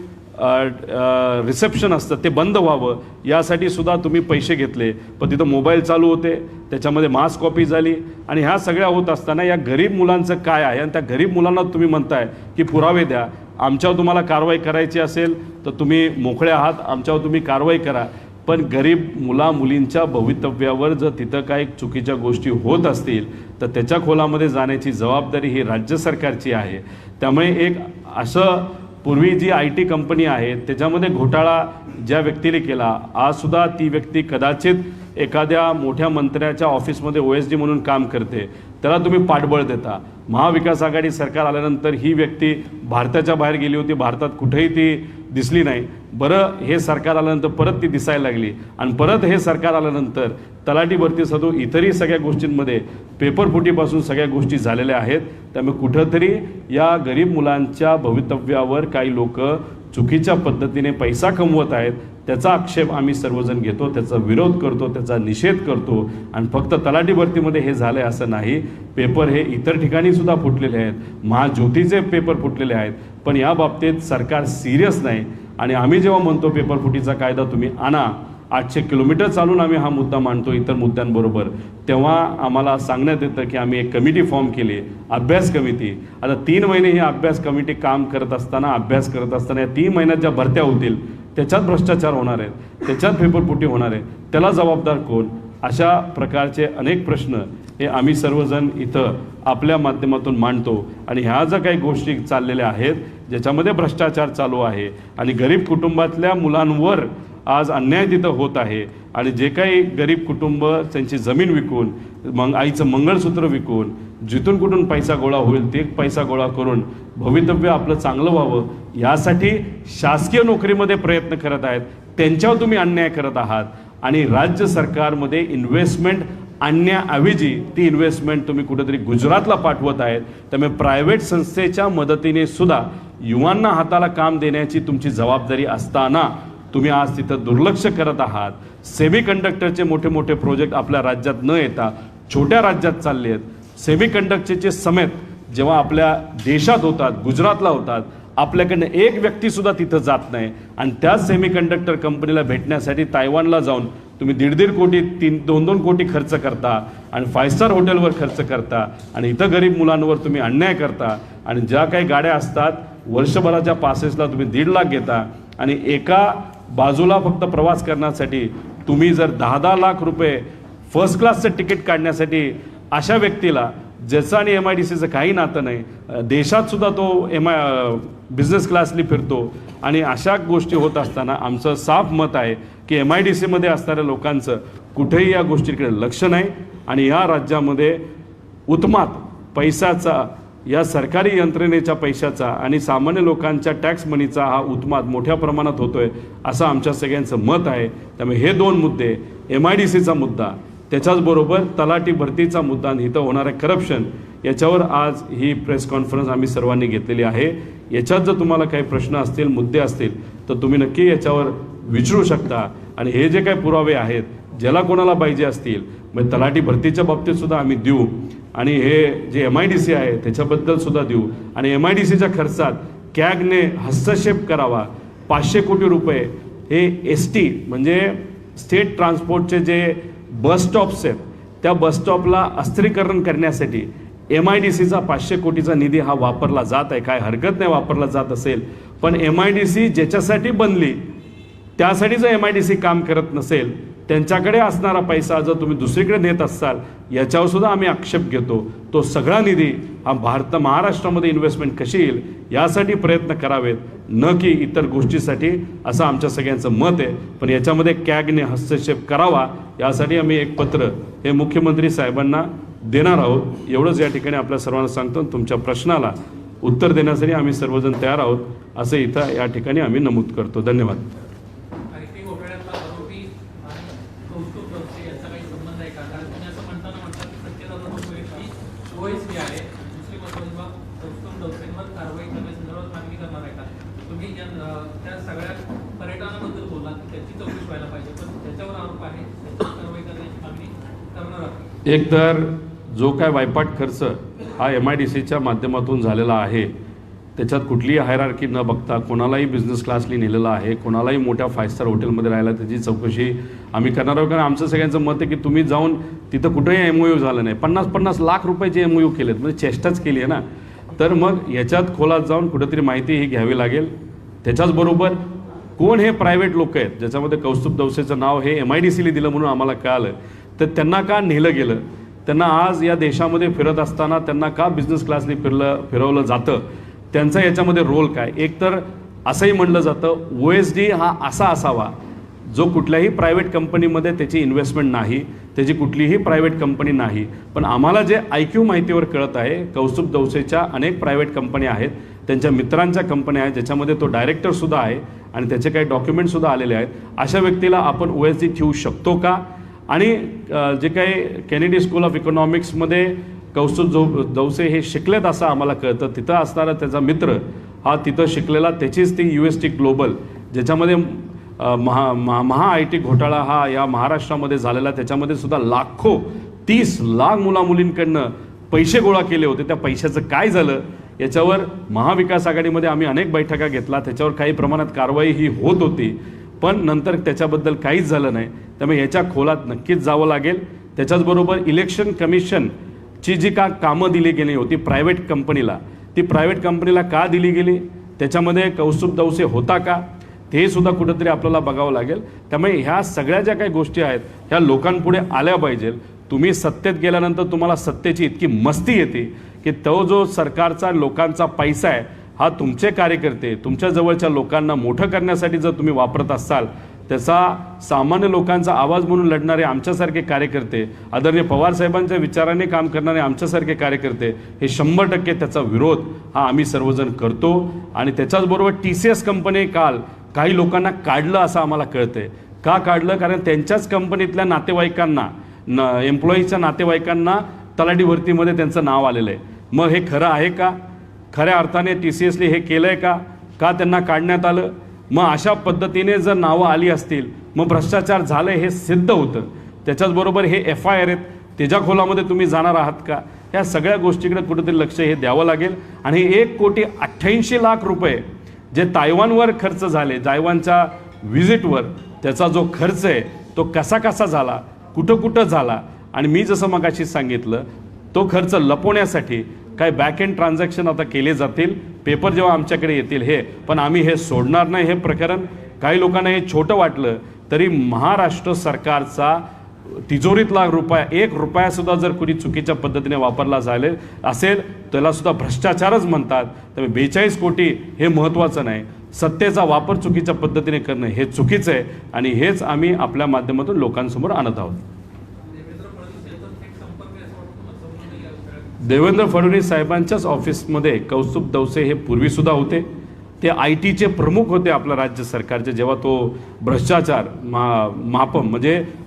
Speaker 1: रिसेप्शन असतं ते बंद व्हावं यासाठी सुद्धा तुम्ही पैसे घेतले, पण तिथं मोबाईल चालू होते, त्याच्यामध्ये मास कॉपी झाली. आणि ह्या सगळ्या होत असताना या गरीब मुलांचं काय आहे आणि त्या गरीब मुलांना तुम्ही म्हणताय की पुरावे द्या, आमच्यावर तुम्हाला कारवाई करायची असेल तर तुम्ही मोकळे आहात, आमच्यावर तुम्ही कारवाई करा. पण गरीब मुलींच्या भवितव्यावर जर तिथं काही चुकीच्या गोष्टी होत असतील तर त्याच्या खोलामध्ये जाण्याची जबाबदारी ही राज्य सरकारची आहे. त्यामुळे एक असं पूर्वी जी IT कंपनी आहे त्याच्यामध्ये घोटाळा ज्या व्यक्तीने केला, आजसुद्धा ती व्यक्ती कदाचित एखाद्या मोठ्या मंत्र्याच्या ऑफिसमध्ये OSD म्हणून काम करते, त्याला तुम्ही पाठबळ देता. महाविकास आघाडी सरकार आल्यानंतर ही व्यक्ती भारताच्या बाहेर गेली होती, भारतात कुठेही ती दिसली नाही. बरं, हे सरकार आल्यानंतर परत ती दिसायला लागली आणि परत हे सरकार आल्यानंतर तलाठी भरतीसह इतरही सगळ्या गोष्टींमध्ये पेपरफुटीपासून सगळ्या गोष्टी झालेल्या आहेत. त्यामुळे कुठंतरी या गरीब मुलांच्या भवितव्यावर काही लोक चुकीच्या पद्धतीने पैसा कमवत आहेत. त्याचा आक्षेप आम्ही सर्वजण घेतो, त्याचा विरोध करतो, त्याचा निषेध करतो. आणि फक्त तलाठी भरतीमध्ये हे झालं आहे असं नाही, पेपर हे इतर ठिकाणी सुद्धा फुटलेले आहेत, महाज्योतीचे पेपर फुटलेले आहेत. पण या बाबतीत सरकार सिरियस नाही. आणि आम्ही जेव्हा म्हणतो पेपरफुटीचा कायदा तुम्ही आणा, 800 किलोमीटर चालून आम्ही हा मुद्दा मांडतो इतर मुद्द्यांबरोबर, तेव्हा आम्हाला सांगण्यात येतं की आम्ही एक कमिटी फॉर्म केली, अभ्यास कमिटी. आता 3 महिने ही अभ्यास कमिटी काम करत असताना, अभ्यास करत असताना या 3 महिन्यात ज्या भरत्या होतील त्याच्यात भ्रष्टाचार होणार आहेत, त्याच्यात पेपरफुटी होणार आहे, त्याला जबाबदार कोण? अशा प्रकारचे अनेक प्रश्न हे आम्ही सर्वजण इथं आपल्या माध्यमातून मांडतो. आणि ह्या ज्या काही गोष्टी चाललेल्या आहेत ज्याच्यामध्ये भ्रष्टाचार चालू आहे आणि गरीब कुटुंबातल्या मुलांवर आज अन्याय तिथं होत आहे. आणि जे काही गरीब कुटुंब त्यांची जमीन विकून आईचं मंगळसूत्र विकून जिथून कुठून पैसा गोळा होईल ते पैसा गोळा करून भवितव्य आपलं चांगलं व्हावं यासाठी शासकीय नोकरीमध्ये प्रयत्न करत आहेत, त्यांच्यावर तुम्ही अन्याय करत आहात. आणि राज्य सरकारमध्ये इन्व्हेस्टमेंट आणण्याऐवजी ती इन्व्हेस्टमेंट तुम्ही कुठेतरी गुजरातला पाठवत आहेत. त्यामुळे प्रायव्हेट संस्थेच्या मदतीने सुद्धा युवांना हाताला काम देण्याची तुमची जबाबदारी असताना तुम्ही आज तिथं दुर्लक्ष करत आहात. सेमीकंडक्टरचे मोठे मोठे प्रोजेक्ट आपल्या राज्यात न येता छोट्या राज्यात चालले आहेत. सेमीकंडक्टरचे समेत जेव्हा आपल्या देशात होतात, गुजरातला होतात, आपल्याकडनं एक व्यक्तीसुद्धा तिथं जात नाही. आणि त्याच सेमीकंडक्टर कंपनीला भेटण्यासाठी तायवानला जाऊन तुम्ही 1.5 कोटी 2-2 कोटी खर्च करता आणि 5 स्टार हॉटेलवर खर्च करता आणि इथं गरीब मुलांवर तुम्ही अन्याय करता. आणि ज्या काही गाड्या असतात वर्षभराच्या पासेसला तुम्ही 1.5 लाख घेता आणि एका बाजूला फक्त प्रवास करण्यासाठी तुम्ही जर 10-10 लाख रुपये फर्स्ट क्लासचं तिकीट काढण्यासाठी अशा व्यक्तीला ज्याचं आणि MIDCचं काही नातं नाही, देशात सुद्धा तो बिझनेस क्लासली फिरतो. आणि अशा गोष्टी होत असताना आमचं साफ मत आहे की MIDCमध्ये असणाऱ्या लोकांचं कुठेही या गोष्टीकडे लक्ष नाही. आणि या राज्यामध्ये उत्मात पैशाचा, या सरकारी यंत्रणेच्या पैशाचा आणि सामान्य लोकांच्या टॅक्स मनीचा हा उत्माद मोठ्या प्रमाणात होतोय असं आमच्या सगळ्यांचं मत आहे. त्यामुळे हे 2 मुद्दे, MIDCचा मुद्दा, त्याच्याचबरोबर तलाठी भरतीचा मुद्दा आणि इथं होणारं करप्शन, याच्यावर आज ही प्रेस कॉन्फरन्स आम्ही सर्वांनी घेतलेली आहे. याच्यात जर तुम्हाला काही प्रश्न असतील, मुद्दे असतील तर तुम्ही नक्की याच्यावर विचारू शकता. आणि हे जे काही पुरावे आहेत ज्याला कोणाला पाहिजे असतील म्हणजे तलाठी भरतीच्या बाबतीत सुद्धा आम्ही देऊ आणि हे जे MIDC आहे त्याच्याबद्दल सुद्धा देऊ. आणि MIDCच्या खर्चात कॅगने हस्तक्षेप करावा. 500 कोटी रुपये हे ST म्हणजे स्टेट ट्रान्सपोर्टचे जे बस स्टॉप्स आहेत त्या बस स्टॉपला अस्थिरीकरण करण्यासाठी MIDCचा 500 कोटीचा निधी हा वापरला जात आहे. काय हरकत नाही वापरला जात असेल, पण MIDC ज्याच्यासाठी बनली त्यासाठी जर MIDC काम करत नसेल, त्यांच्याकडे असणारा पैसा जर तुम्ही दुसरीकडे नेत असाल याच्यावर सुद्धा आम्ही आक्षेप घेतो. तो सगळा निधी हा महाराष्ट्रामध्ये इन्व्हेस्टमेंट कशी येईल यासाठी प्रयत्न करावेत, न की इतर गोष्टीसाठी, असं आमच्या सगळ्यांचं मत आहे. पण याच्यामध्ये कॅगने हस्तक्षेप करावा यासाठी आम्ही एक पत्र हे मुख्यमंत्री साहेबांना देणार आहोत. एवढंच या ठिकाणी आपल्या सर्वांना सांगतो. तुमच्या प्रश्नाला उत्तर देण्यासाठी आम्ही सर्वजण तयार आहोत असं इथं या ठिकाणी आम्ही नमूद करतो. धन्यवाद. एक तर जो काय वायपाट खर्च हा MIDCच्या माध्यमातून झालेला आहे त्याच्यात कुठलीही हायरार्की न बघता कोणालाही बिझनेस क्लासली नेलेला आहे, कोणालाही मोठ्या 5 स्टार हॉटेलमध्ये राहायला त्याची चौकशी आम्ही करणार आहोत. कारण आमचं सगळ्यांचं मत आहे की तुम्ही जाऊन तिथं कुठेही MOU झालं नाही. 50-50 लाख रुपयाचे MOU केलेत, म्हणजे चेष्टाच केली आहे ना. तर मग याच्यात खोलात जाऊन कुठेतरी माहिती ही घ्यावी लागेल. त्याच्याचबरोबर कोण हे प्रायव्हेट लोक आहेत ज्याच्यामध्ये कौस्तुभ दवसेचं नाव हे MIDCला दिलं म्हणून आम्हाला कळालं, तर त्यांना का नेलं गेलं, त्यांना आज या देशामध्ये फिरत असताना त्यांना का बिझनेस क्लासने फिरवलं जातं, त्यांचा याच्यामध्ये रोल काय. एक तर असंही म्हणलं जातं OSD हा असा असावा जो कुठल्याही प्रायव्हेट कंपनीमध्ये त्याची इन्व्हेस्टमेंट नाही, त्याची कुठलीही प्रायव्हेट कंपनी नाही. पण आम्हाला जे IQ माहितीवर कळत आहे कौस्तुभ दवसेच्या अनेक प्रायव्हेट कंपन्या आहेत, त्यांच्या मित्रांच्या कंपन्या आहेत ज्याच्यामध्ये तो डायरेक्टरसुद्धा आहे आणि त्याचे काही डॉक्युमेंटसुद्धा आलेले आहेत. अशा व्यक्तीला आपण OSD ठेवू शकतो का. आणि जे काही केनेडी स्कूल ऑफ इकॉनॉमिक्समध्ये कौस्तुभ दवसे हे शिकलेत असं आम्हाला कळतं. तिथं असणारा त्याचा मित्र हा तिथं शिकलेला, त्याचीच ती UST ग्लोबल ज्याच्यामध्ये महा IT घोटाळा हा या महाराष्ट्रामध्ये झालेला, त्याच्यामध्ये सुद्धा 30 लाख मुलामुलींकडनं पैसे गोळा केले होते. त्या पैशाचं काय झालं याच्यावर महाविकास आघाडीमध्ये आम्ही अनेक बैठका घेतला, त्याच्यावर काही प्रमाणात कारवाई ही होत होती, पण नंतर त्याच्याबद्दल काहीच झालं नाही. त्यामुळे याच्या खोलात नक्कीच जावं लागेल. त्याच्याचबरोबर इलेक्शन कमिशनची जी का कामं दिली गेली होती प्रायव्हेट कंपनीला, ती प्रायव्हेट कंपनीला का दिली गेली, त्याच्यामध्ये कौस्तुभ दवसे होता का, ते सुद्धा कुठंतरी आपल्याला बघावं लागेल. त्यामुळे ह्या सगळ्या ज्या काही गोष्टी आहेत ह्या लोकांपुढे आल्या पाहिजे. तुम्ही सत्तेत गेल्यानंतर तुम्हाला सत्तेची इतकी मस्ती येते की तो जो सरकारचा लोकांचा पैसा आहे हा तुमचे कार्यकर्ते, तुमच्या जवळच्या लोकांना मोठं करण्यासाठी जर तुम्ही वापरत असाल, त्याचा सामान्य लोकांचा आवाज म्हणून लढणारे आमच्यासारखे कार्यकर्ते, आदरणीय पवारसाहेबांच्या विचाराने काम करणारे आमच्यासारखे कार्यकर्ते, हे 100% त्याचा विरोध हा आम्ही सर्वजण करतो. आणि त्याच्याचबरोबर TCS कंपनी काल काही लोकांना काढलं असं आम्हाला कळतंय. का काढलं, कारण त्यांच्याच कंपनीतल्या नातेवाईकांना, एम्प्लॉईच्या नातेवाईकांना तलाठी भरतीमध्ये त्यांचं नाव आलेलं आहे. मग हे खरं आहे का, खऱ्या अर्थाने TCSने हे केलं आहे का त्यांना काढण्यात आलं. मग अशा पद्धतीने जर नावं आली असतील मग भ्रष्टाचार झालं हे सिद्ध होतं. त्याच्याचबरोबर हे FIR आहेत, त्याच्या खोलामध्ये तुम्ही जाणार आहात का, ह्या सगळ्या गोष्टीकडे कुठेतरी लक्ष हे द्यावं लागेल. आणि 1,88,00,000 रुपये जे तायवानवर खर्च झाले, तायवानच्या व्हिजिटवर, त्याचा जो खर्च आहे तो कसा झाला, कुठं झाला, आणि मी जसं मगाशी सांगितलं तो खर्च लपवण्यासाठी काय बॅक एंड ट्रान्झॅक्शन आता केले जातील. पेपर जेव्हा आमच्याकडे येतील हे, पण आम्ही हे सोडणार नाही. हे प्रकरण काही लोकांना हे छोटं वाटलं तरी महाराष्ट्र सरकारचा तिजोरीतला ₹1 रुपयासुद्धा जर कुणी चुकीच्या पद्धतीने वापरला झाले असेल त्याला सुद्धा भ्रष्टाचारच म्हणतात. त्यामुळे 42 कोटी हे महत्त्वाचं नाही, सत्तेचा वापर चुकीच्या पद्धतीने करणं हे चुकीचं आहे. आणि हेच आम्ही आपल्या माध्यमातून लोकांसमोर आणत आहोत. देवेंद्र फडणवीस साहेबांच्याच ऑफिसमध्ये कौस्तुभ दवसे हे पूर्वीसुद्धा होते. ते ITचे प्रमुख होते आपल्या राज्य सरकारचे. जेव्हा तो भ्रष्टाचार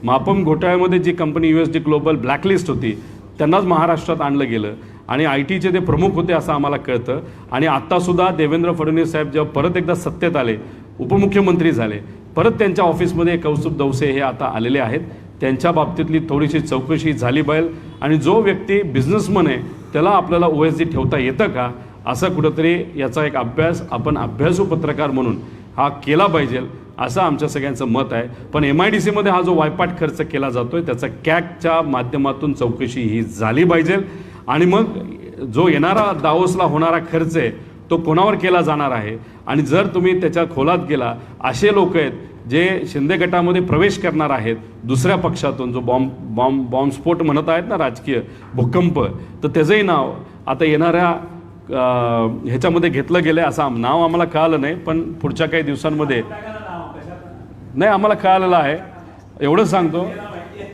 Speaker 1: मापम घोटाळ्यामध्ये जी कंपनी USD ग्लोबल ब्लॅकलिस्ट होती त्यांनाच महाराष्ट्रात आणलं गेलं आणि ITचे ते प्रमुख होते असं आम्हाला कळतं. आणि आत्तासुद्धा देवेंद्र फडणवीस साहेब जेव्हा परत एकदा सत्तेत आले, उपमुख्यमंत्री झाले, परत त्यांच्या ऑफिसमध्ये कौस्तुभ दवसे हे आता आलेले आहेत. त्यांच्या बाबतीतली थोडीशी चौकशी झाली पाहिजे. आणि जो व्यक्ती बिझनेसमन आहे त्याला आपल्याला OSD ठेवता येतं का असं कुठंतरी याचा एक अभ्यास आपण अभ्यासू पत्रकार म्हणून हा केला पाहिजे असं आमच्या सगळ्यांचं मत आहे. पण MIDCमध्ये हा जो वायपाट खर्च केला जातो आहे त्याचा कॅगच्या माध्यमातून चौकशी ही झाली पाहिजे. आणि मग जो येणारा दावोसला होणारा खर्च आहे तो कोणावर केला जाणार आहे. आणि जर तुम्ही त्याच्या खोलात गेला, असे लोक आहेत जे शिंदे गटामध्ये प्रवेश करणार आहेत दुसऱ्या पक्षातून, जो बॉम्बस्फोट म्हणत आहेत ना राजकीय भूकंप, तर त्याचंही नाव आता येणाऱ्या ह्याच्यामध्ये घेतलं गेलं आहे. असं नाव आम्हाला कळालं नाही, पण पुढच्या काही दिवसांमध्ये नाही आम्हाला कळालेलं आहे. एवढं सांगतो,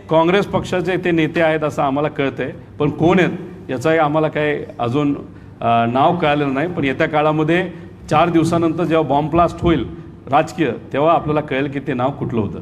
Speaker 1: काँग्रेस पक्षाचे ते नेते आहेत असं आम्हाला कळतं आहे, पण कोण आहेत याचाही आम्हाला काही अजून नाव कळालेलं नाही. पण येत्या काळामध्ये 4 दिवसानंतर जेव्हा बॉम्ब ब्लास्ट होईल राजकीय, तेव्हा आपल्याला कळेल की ते नाव कुठलं होतं.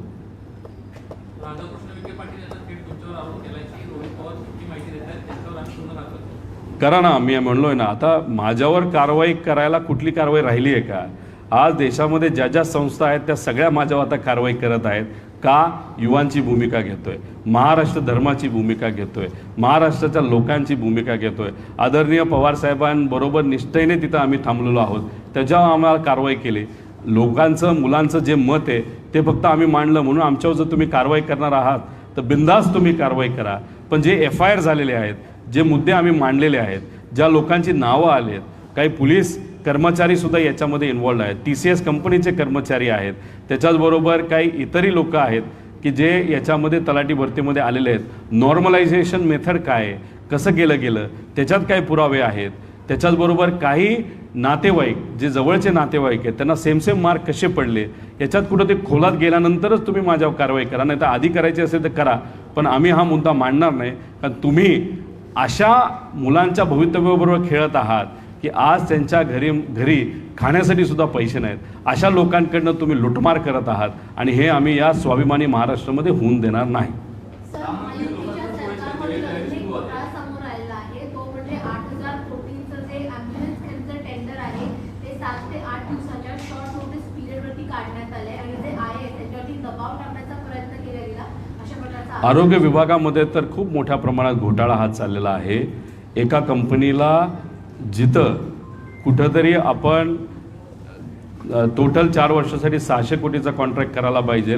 Speaker 1: करा ना, मी म्हणलोय ना, आता माझ्यावर कारवाई करायला कुठली कारवाई राहिली आहे का? आज देशामध्ये ज्या ज्या संस्था आहेत त्या सगळ्या माझ्यावर आता कारवाई करत आहेत. का? युवांची भूमिका घेतोय, महाराष्ट्र धर्माची भूमिका घेतोय, महाराष्ट्राच्या लोकांची भूमिका घेतोय. आदरणीय पवारसाहेबांबरोबर निष्ठेने तिथं आम्ही थांबलेलो आहोत, त्याच्यावर आम्हाला कारवाई केली. लोकांचं मुलांचं जे मत आहे ते फक्त आम्ही मांडलं. म्हणून आमच्यावर जर तुम्ही कारवाई करणार आहात तर बिंदास तुम्ही कारवाई करा. पण जे FIR झालेले आहेत, जे मुद्दे आम्ही मांडलेले आहेत, ज्या लोकांची नावं आली आहेत, काही पोलीस कर्मचारीसुद्धा याच्यामध्ये इन्वॉल्ड आहेत, TCS कंपनीचे कर्मचारी आहेत, त्याच्याचबरोबर काही इतरही लोक आहेत की जे याच्यामध्ये तलाठी भरतीमध्ये आलेले आहेत. नॉर्मलायझेशन मेथड काय आहे, कसं केलं गेलं, त्याच्यात काय पुरावे आहेत. त्याच्याचबरोबर काही नातेवाईक, जे जवळचे नातेवाईक आहेत, त्यांना सेम मार्क कसे पडले, याच्यात कुठं ते खोलात गेल्यानंतरच तुम्ही माझ्यावर कारवाई करा. नाही तर आधी करायची असेल तर करा, पण आम्ही हा मुद्दा मांडणार नाही. कारण तुम्ही अशा मुलांच्या भवितव्याबरोबर खेळत आहात की आज त्यांच्या घरी खाण्यासाठी सुद्धा पैसे नाहीत. अशा लोकांकडनं तुम्ही लुटमार करत आहात आणि हे आम्ही या स्वाभिमानी महाराष्ट्रामध्ये होऊन देणार नाही. आरोग्य विभागामध्ये तर खूप मोठ्या प्रमाणात घोटाळा हा चाललेला आहे. एका कंपनीला जिथं कुठंतरी आपण टोटल 4 वर्षासाठी 600 कोटीचा कॉन्ट्रॅक्ट करायला पाहिजे,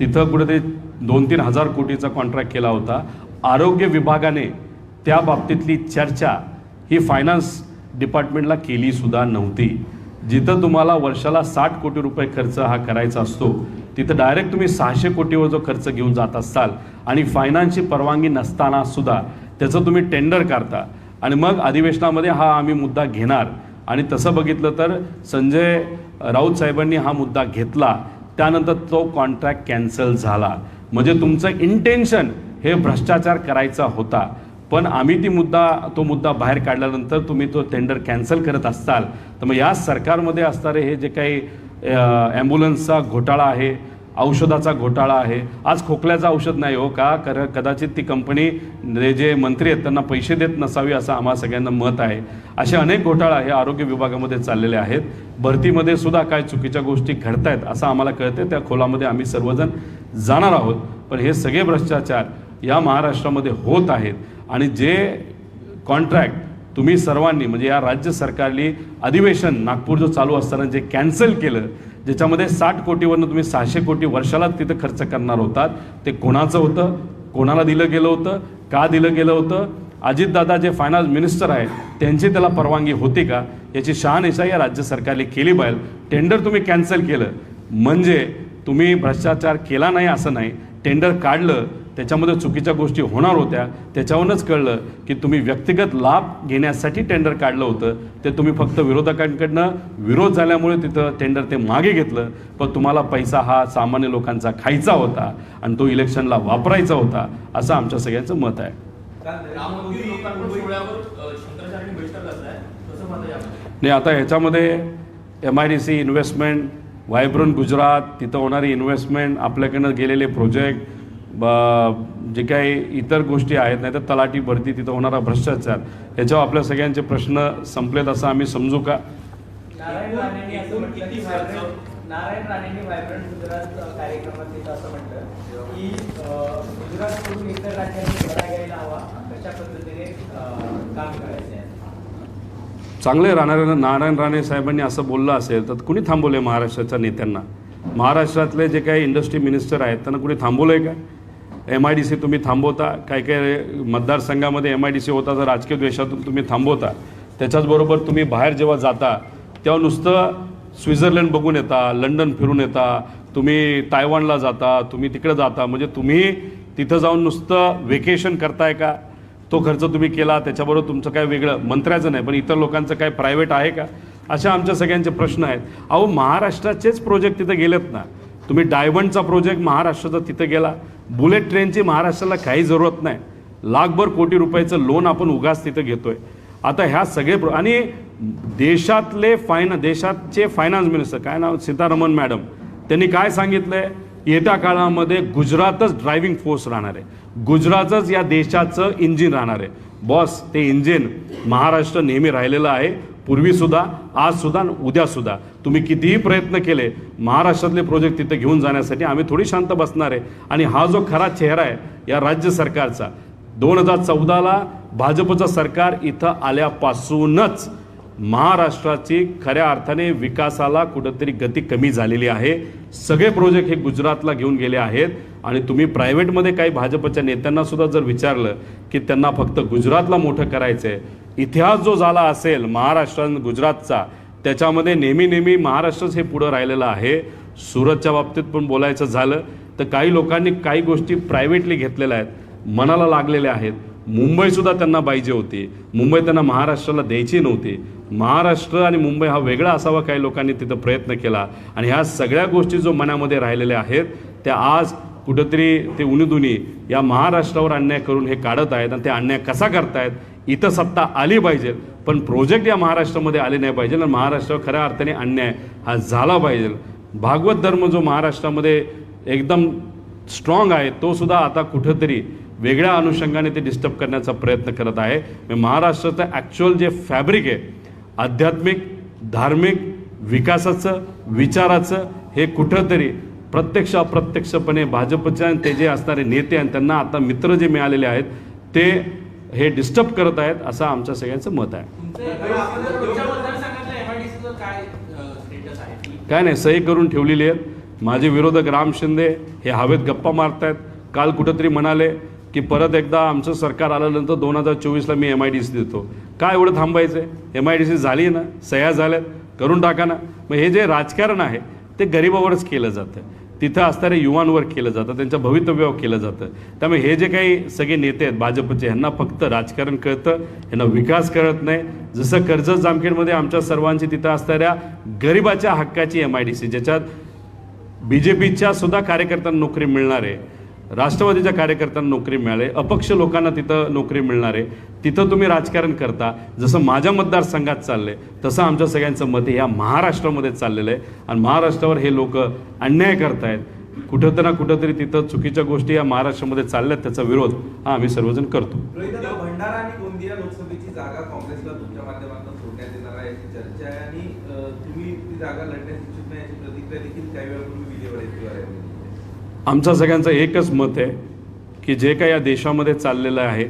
Speaker 1: तिथं कुठेतरी 2-3 हजार कोटीचा कॉन्ट्रॅक्ट केला होता. आरोग्य विभागाने त्या बाबतीतली चर्चा ही फायनान्स डिपार्टमेंटला केली सुद्धा नव्हती. जिथं तुम्हाला वर्षाला 60 कोटी रुपये खर्च हा करायचा असतो, तिथं डायरेक्ट तुम्ही 600 कोटीवर जो खर्च घेऊन जात असाल आणि फायनान्सची परवानगी नसताना सुद्धा त्याचं तुम्ही टेंडर काढता आणि मग अधिवेशनामध्ये हा आम्ही मुद्दा घेणार. आणि तसं बघितलं तर संजय राऊत साहेबांनी हा मुद्दा घेतला, त्यानंतर तो कॉन्ट्रॅक्ट कॅन्सल झाला. म्हणजे तुमचं इंटेन्शन हे भ्रष्टाचार करायचा होता, पण आम्ही तो मुद्दा बाहेर काढल्यानंतर तुम्ही तो टेंडर कॅन्सल करत असताल. तर मग या सरकारमध्ये असणारे हे जे काही ॲम्ब्युलन्सचा घोटाळा आहे, औषधाचा घोटाळा आहे, आज खोकल्याचं औषध नाही हो का, कदाचित ती कंपनी जे मंत्री आहेत त्यांना पैसे देत नसावी असं आम्हा सगळ्यांना मत आहे. असे अनेक घोटाळा हे आरोग्य विभागामध्ये चाललेले आहेत. भरतीमध्ये सुद्धा काय चुकीच्या गोष्टी घडत आहेत असं आम्हाला कळते. त्या खोलामध्ये आम्ही सर्वजण जाणार आहोत. पण हे सगळे भ्रष्टाचार या महाराष्ट्रामध्ये होत आहेत आणि जे कॉन्ट्रॅक्ट तुम्ही सर्वांनी म्हणजे या राज्य सरकारने अधिवेशन नागपूर जो चालू असताना जे कॅन्सल केलं, ज्याच्यामध्ये 60 कोटीवरनं तुम्ही 600 कोटी वर्षाला तिथं खर्च करणार होतात, ते कोणाचं होतं, कोणाला दिलं गेलं होतं, का दिलं गेलं होतं? अजितदादा जे फायनान्स मिनिस्टर आहेत त्यांची त्याला परवानगी होती का, याची शहानिशा या राज्य सरकारने केली पाहिजे. टेंडर तुम्ही कॅन्सल केलं म्हणजे तुम्ही भ्रष्टाचार केला नाही असं नाही, टेंडर काढलं, त्याच्यामध्ये चुकीच्या गोष्टी होणार होत्या, त्याच्यावरूनच कळलं की तुम्ही व्यक्तिगत लाभ घेण्यासाठी टेंडर काढलं होतं. ते तुम्ही फक्त विरोधकांकडनं विरोध झाल्यामुळे तिथं टेंडर ते मागे घेतलं, पण तुम्हाला पैसा हा सामान्य लोकांचा खायचा होता आणि तो इलेक्शनला वापरायचा होता असं आमच्या सगळ्यांचं मत आहे. नाही, आता ह्याच्यामध्ये MIDC इन्व्हेस्टमेंट, व्हायब्रंट गुजरात, तिथं होणारी इन्व्हेस्टमेंट, आपल्याकडनं गेलेले प्रोजेक्ट, जे काही इतर गोष्टी आहेत, नाही तर तलाठी भरती, तिथं होणारा भ्रष्टाचार, याच्यावर आपल्या सगळ्यांचे प्रश्न संपलेत असं आम्ही समजू का?
Speaker 2: नारायण राणेंनी व्हायब्रंट गुजरात कार्यक्रमात तिथं असं म्हटलं की गुजरात सोडून इतर राज्यांनी धडा घ्यायला हवा, कशा पद्धतीने काम करायचं आहे.
Speaker 1: चांगले नारायण राणे साहेबांनी असं बोललं असेल तर कुणी थांबवलं आहे महाराष्ट्राच्या नेत्यांना? महाराष्ट्रातले जे काही इंडस्ट्री मिनिस्टर आहेत त्यांना कुणी थांबवलं आहे का? MIDC तुम्ही थांबवता, काही काही मतदारसंघामध्ये MIDC होता तर राजकीय द्वेषातून तुम्ही थांबवता. त्याच्याचबरोबर तुम्ही बाहेर जेव्हा जाता तेव्हा नुसतं स्वित्झर्लंड बघून येता, लंडन फिरून येता, तुम्ही तायवानला जाता, तुम्ही तिकडे जाता, म्हणजे तुम्ही तिथं जाऊन नुसतं वेकेशन करताय का? तो खर्च तुम्ही केला, त्याच्याबरोबर तुमचं काय वेगळं मंत्र्याचं नाही पण इतर लोकांचं काय प्रायव्हेट आहे का? अशा आमच्या सगळ्यांचे प्रश्न आहेत. अहो महाराष्ट्राचेच प्रोजेक्ट तिथं गेलेत ना. तुम्ही डायमंडचा प्रोजेक्ट महाराष्ट्राचा तिथं गेला, बुलेट ट्रेनची महाराष्ट्राला काही जरूरत नाही, लाखभर कोटी रुपयाचं लोन आपण उगाच तिथं घेतोय. आता ह्या सगळे आणि देशातले देशाचे फायनान्स मिनिस्टर काय नाव सीतारमण मॅडम, त्यांनी काय सांगितलं आहे? येत्या काळामध्ये गुजरातच ड्रायव्हिंग फोर्स राहणार आहे, गुजरातच या देशाचं इंजिन राहणार आहे. बॉस, ते इंजिन महाराष्ट्र नेहमी राहिलेलं आहे, पूर्वीसुद्धा, आजसुद्धा, उद्यासुद्धा. तुम्ही कितीही प्रयत्न केले महाराष्ट्रातले प्रोजेक्ट तिथे घेऊन जाण्यासाठी, आम्ही थोडी शांत बसणार आहे. आणि हा जो खरा चेहरा आहे या राज्य सरकारचा, 2014ला भाजपचं सरकार इथं आल्यापासूनच महाराष्ट्राची खऱ्या अर्थाने विकासाला कुठंतरी गती कमी झालेली आहे. सगळे प्रोजेक्ट हे गुजरातला घेऊन गेले आहेत. आणि तुम्ही प्रायव्हेटमध्ये काही भाजपच्या नेत्यांनासुद्धा जर विचारलं की त्यांना फक्त गुजरातला मोठं करायचं आहे, इतिहास जो झाला असेल महाराष्ट्र आणि गुजरातचा, त्याच्यामध्ये नेहमी महाराष्ट्रच हे पुढं राहिलेलं आहे. सुरतच्या बाबतीत पण बोलायचं झालं तर काही लोकांनी काही गोष्टी प्रायव्हेटली घेतलेल्या आहेत, मनाला लागलेल्या आहेत. मुंबईसुद्धा त्यांना पाहिजे होती, मुंबई त्यांना महाराष्ट्राला द्यायची नव्हती. महाराष्ट्र आणि मुंबई हा वेगळा असावा काही लोकांनी तिथं प्रयत्न केला. आणि ह्या सगळ्या गोष्टी जो मनामध्ये राहिलेल्या आहेत त्या आज कुठंतरी ते उणीदुनी या महाराष्ट्रावर अन्याय करून हे काढत आहेत. आणि ते अन्याय कसा करतायत? इथं सत्ता आली पाहिजे पण प्रोजेक्ट या महाराष्ट्रामध्ये आले नाही पाहिजे आणि महाराष्ट्रावर खऱ्या अर्थाने अन्याय हा झाला पाहिजे. भागवत धर्म जो महाराष्ट्रामध्ये एकदम स्ट्रॉंग आहे तो सुद्धा आता कुठंतरी वेगळ्या अनुषंगाने ते डिस्टर्ब करण्याचा प्रयत्न करत आहे. महाराष्ट्राचं ॲक्च्युअल जे फॅब्रिक आहे आध्यात्मिक, धार्मिक, विकासाचं, विचाराचं, हे कुठंतरी प्रत्यक्ष अप्रत्यक्षपणे भाजपच्या ते जे असणारे नेते आणि त्यांना आता मित्र जे मिळालेले आहेत ते हे डिस्टर्ब करत आहेत असं आमच्या सगळ्यांचं मत आहे. काय नाही, सही करून ठेवलेली आहेत. माझे विरोधक राम शिंदे हे हवेत गप्पा मारतायत. काल कुठंतरी म्हणाले की परत एकदा आमचं सरकार आल्यानंतर 2024ला मी MIDC देतो. काय एवढं थांबायचं आहे? MIDC झाली ना, सह्या झाल्यात, करून टाका ना. मग हे जे राजकारण आहे ते गरिबावरच केलं जातं, तिथं असणाऱ्या युवांवर केलं जातं, त्यांच्या भवितव्यावर केलं जातं. त्यामुळे हे जे काही सगळे नेते आहेत भाजपचे, ह्यांना फक्त राजकारण कळतं, ह्यांना विकास कळत नाही. जसं कर्जत जामखेडमध्ये आमच्या सर्वांची तिथं असणाऱ्या गरिबाच्या हक्काची MIDC, ज्याच्यात BJPच्या सुद्धा कार्यकर्त्यांना नोकरी मिळणार आहे, राष्ट्रवादीच्या कार्यकर्त्यांना नोकरी मिळाली, अपक्ष लोकांना तिथं नोकरी मिळणार आहे. तिथं तुम्ही राजकारण करता. जसं माझ्या मतदारसंघात चाललं आहे तसं आमच्या सगळ्यांचं मत या महाराष्ट्रामध्ये चाललेलं आहे. आणि महाराष्ट्रावर हे लोक अन्याय करतायत. कुठंतरी तिथं चुकीच्या गोष्टी या महाराष्ट्रामध्ये चालल्यात, त्याचा विरोध हा आम्ही सर्वजण करतो.
Speaker 3: भंडारा आणि गोंदिया लोकसभेची जागा काँग्रेसला तुमच्या माध्यमातून सोडण्यात येणार आहे याची चर्चा आहे आणि तुम्ही ती जागा लढण्यास इच्छुक नाही याची प्रतिक्रिया देखील काही वेळापूर्वी व्हिडिओवर येते.
Speaker 1: आमच्या सगळ्यांचं एकच मत आहे की जे काही या देशामध्ये चाललेलं आहे,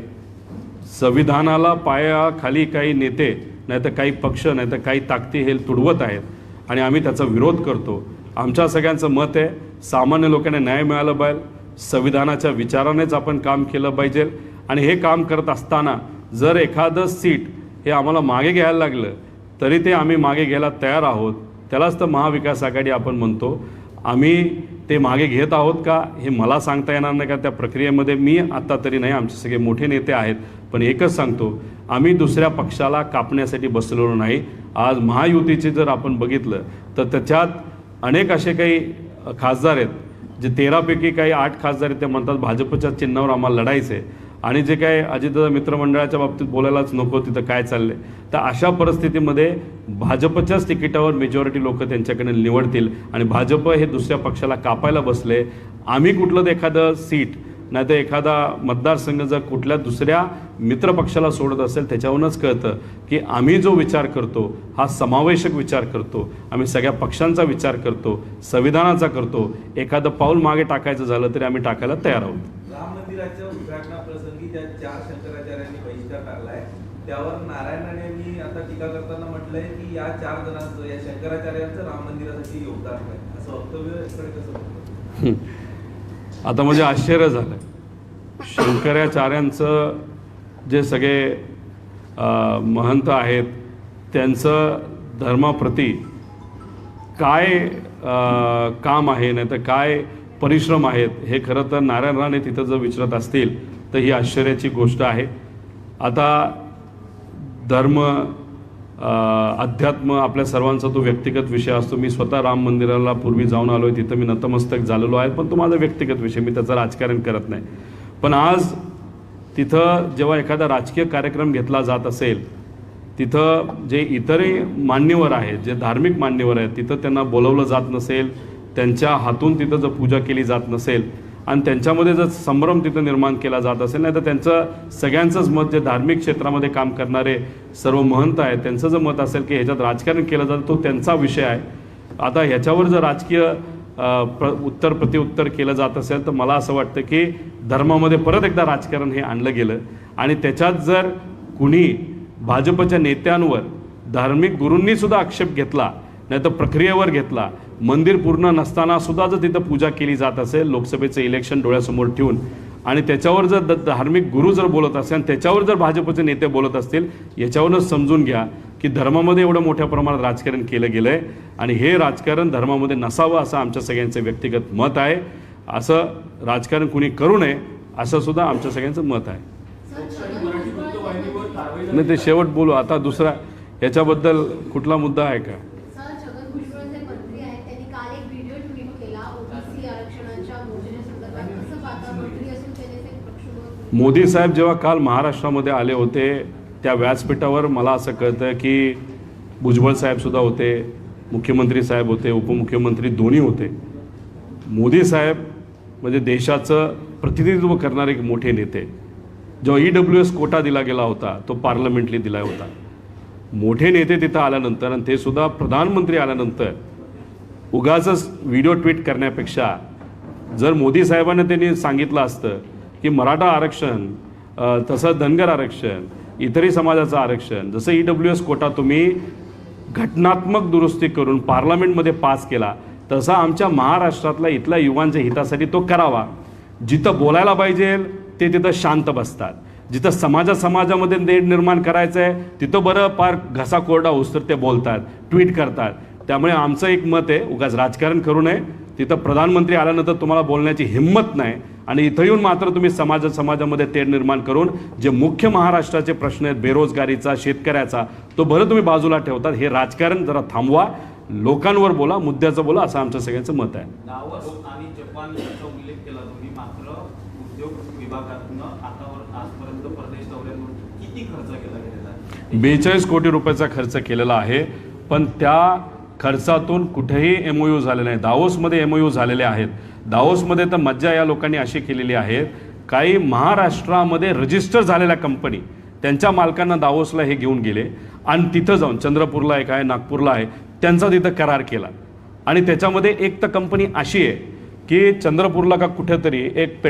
Speaker 1: संविधानाला पायाखाली काही नेते नाही तर काही पक्ष नाही तर काही ताकदी हे तुडवत आहेत आणि आम्ही त्याचा विरोध करतो. आमच्या सगळ्यांचं मत आहे सामान्य लोकांना न्याय मिळाला पाहिजे, संविधानाच्या विचारानेच आपण काम केलं पाहिजे. आणि हे काम करत असताना जर एखादं सीट हे आम्हाला मागे घ्यायला लागलं तरी ते आम्ही मागे घ्यायला तयार आहोत. त्यालाच तर महाविकास आघाडी आपण म्हणतो. आम्ही ते मागे घेत आहोत का हे मला सांगता येणार नाही का त्या प्रक्रियेमध्ये मी आत्ता तरी नाही, आमचे सगळे मोठे नेते आहेत. पण एकच सांगतो, आम्ही दुसऱ्या पक्षाला कापण्यासाठी बसलेलो नाही. आज महायुतीचे जर आपण बघितलं तर त्याच्यात अनेक असे काही खासदार आहेत जे 13पैकी काही 8 खासदार आहेत ते म्हणतात भाजपच्या चिन्हावर आम्हाला लढायचं आहे. आणि जे काय अजितदादा मित्रमंडळाच्या बाबतीत बोलायलाच नको तिथं काय चाललंय, तर अशा परिस्थितीमध्ये भाजपच्याच तिकिटावर मेजॉरिटी लोक त्यांच्याकडे निवडतील आणि भाजप हे दुसऱ्या पक्षाला कापायला बसले. आम्ही कुठलं एखादं सीट नाही तर एखादा मतदारसंघ जर कुठल्या दुसऱ्या मित्रपक्षाला सोडत असेल त्याच्यावरूनच कळतं की आम्ही जो विचार करतो हा समावेशक विचार करतो. आम्ही सगळ्या पक्षांचा विचार करतो, संविधानाचा करतो. एखादं पाऊल मागे टाकायचं झालं तरी आम्ही टाकायला तयार आहोत.
Speaker 3: राम मंदिराच्या उद्घाटनाप्रसंगी त्या 4 शंकराचार्यांनी बहिष्कार टाकलाय. त्यावर नारायण राणेंनी आता टीका करताना म्हटलंय की या 4 जणांचं, या शंकराचार्यांचं राम मंदिरासाठी योगदान आहे, असं वक्तव्य इकडे कसं बघतो?
Speaker 1: आता म्हणजे आश्चर्य झालं. शंकराचार्यांचं जे सगळे महंत आहेत त्यांचं धर्माप्रती काय काम आहे, नाही तर काय परिश्रम आहेत, हे खरं तर नारायण राणे तिथं जर विचारत असतील तर ही आश्चर्याची गोष्ट आहे. आता धर्म अध्यात्म आपल्या सर्वांचा तो व्यक्तिगत विषय असतो. मी स्वतः राम मंदिराला पूर्वी जाऊन आलो आहे, तिथं मी नतमस्तक झालेलो आहे, पण तो माझा व्यक्तिगत विषय, मी त्याचं राजकारण करत नाही. पण आज तिथं जेव्हा एखादा राजकीय कार्यक्रम घेतला जात असेल, तिथं जे इतरही मान्यवर आहेत, जे धार्मिक मान्यवर आहेत, तिथं त्यांना बोलवलं जात नसेल, त्यांच्या हातून तिथं जर पूजा केली जात नसेल आणि त्यांच्यामध्ये जर संभ्रम तिथं निर्माण केला जात असेल, नाही तर त्यांचं सगळ्यांचंच मत, जे धार्मिक क्षेत्रामध्ये काम करणारे सर्व महंत आहेत त्यांचं जर मत असेल की ह्याच्यात राजकारण केलं जातं, तो त्यांचा विषय आहे. आता ह्याच्यावर जर राजकीय उत्तर प्रत्युत्तर केलं जात असेल तर मला असं वाटतं की धर्मामध्ये परत एकदा राजकारण हे आणलं गेलं आणि त्याच्यात जर कुणी भाजपच्या नेत्यांवर, धार्मिक गुरूंनी सुद्धा आक्षेप घेतला, नाही तर प्रक्रियेवर घेतला, मंदिर पूर्ण नसताना सुद्धा जर तिथं पूजा केली जात असेल, लोकसभेचं इलेक्शन डोळ्यासमोर ठेवून, आणि त्याच्यावर जर धार्मिक गुरु जर बोलत असेल आणि त्याच्यावर जर भाजपचे नेते बोलत असतील, याच्यावरूनच समजून घ्या की धर्मामध्ये एवढं मोठ्या प्रमाणात राजकारण केलं गेलं आहे आणि हे राजकारण धर्मामध्ये नसावं असं आमच्या सगळ्यांचं व्यक्तिगत मत आहे. असं राजकारण कुणी करू नये असं सुद्धा आमच्या सगळ्यांचं मत आहे. नाही ते शेवट बोलू. आता दुसरा याच्याबद्दल कुठला मुद्दा आहे का? मोदी साहेब जेव्हा काल महाराष्ट्रामध्ये आले होते त्या व्यासपीठावर मला असं कळतं की भुजबळ साहेबसुद्धा होते, मुख्यमंत्री साहेब होते, उपमुख्यमंत्री दोन्ही होते. मोदी साहेब म्हणजे देशाचं प्रतिनिधित्व करणारे एक मोठे नेते. जेव्हा EWS कोटा दिला गेला होता तो पार्लमेंटली दिला होता. मोठे नेते तिथं आल्यानंतर आणि ते सुद्धा प्रधानमंत्री आल्यानंतर उगाचच व्हिडिओ ट्विट करण्यापेक्षा जर मोदी साहेबांना त्यांनी सांगितलं असतं की मराठा आरक्षण, तसं धनगर आरक्षण, इतरही समाजाचं आरक्षण, जसं EWS कोटा तुम्ही घटनात्मक दुरुस्ती करून पार्लमेंटमध्ये पास केला, तसा आमच्या महाराष्ट्रातल्या इथल्या युवांच्या हितासाठी तो करावा. जिथं बोलायला पाहिजे ते तिथं शांत बसतात, जिथं समाजामध्ये नेट निर्माण करायचं आहे तिथं बरं पार घसा कोरडा होस तर ते बोलतात, ट्विट करतात. त्यामुळे आमचं एक मत आहे, उगाच राजकारण करू नये. तिथं प्रधानमंत्री आल्यानंतर तुम्हाला बोलण्याची हिंमत नाही आणि इथं येऊन मात्र तुम्ही समाजामध्ये तेढ निर्माण करून जे मुख्य महाराष्ट्राचे प्रश्न आहेत, बेरोजगारीचा, शेतकऱ्याचा, तो बरं तुम्ही बाजूला ठेवतात. हे राजकारण जरा थांबवा, लोकांवर बोला, मुद्द्याचं बोला, असं आमचं सगळ्यांचं मत आहे.
Speaker 4: दावोस आणि जपान यांचा उल्लेख केला तुम्ही, मात्र उद्योग विभागातून आजपर्यंत परदेश दौऱ्यांवर किती खर्च केला गेलेला आहे?
Speaker 1: 42 कोटी रुपयाचा खर्च केलेला आहे, पण त्या खर्चातून कुठेही MOU झाले नाही. दावोसमध्ये MOU झालेले आहेत. दावोसमध्ये तर मज्जा या लोकांनी अशी केलेली आहे, काही महाराष्ट्रामध्ये रजिस्टर झालेल्या कंपनी त्यांच्या मालकांना दावोसला हे घेऊन गेले आणि तिथं जाऊन, चंद्रपूरला एक आहे, नागपूरला आहे, त्यांचा तिथं करार केला. आणि त्याच्यामध्ये एक तर कंपनी अशी आहे की चंद्रपूरला का कुठेतरी एक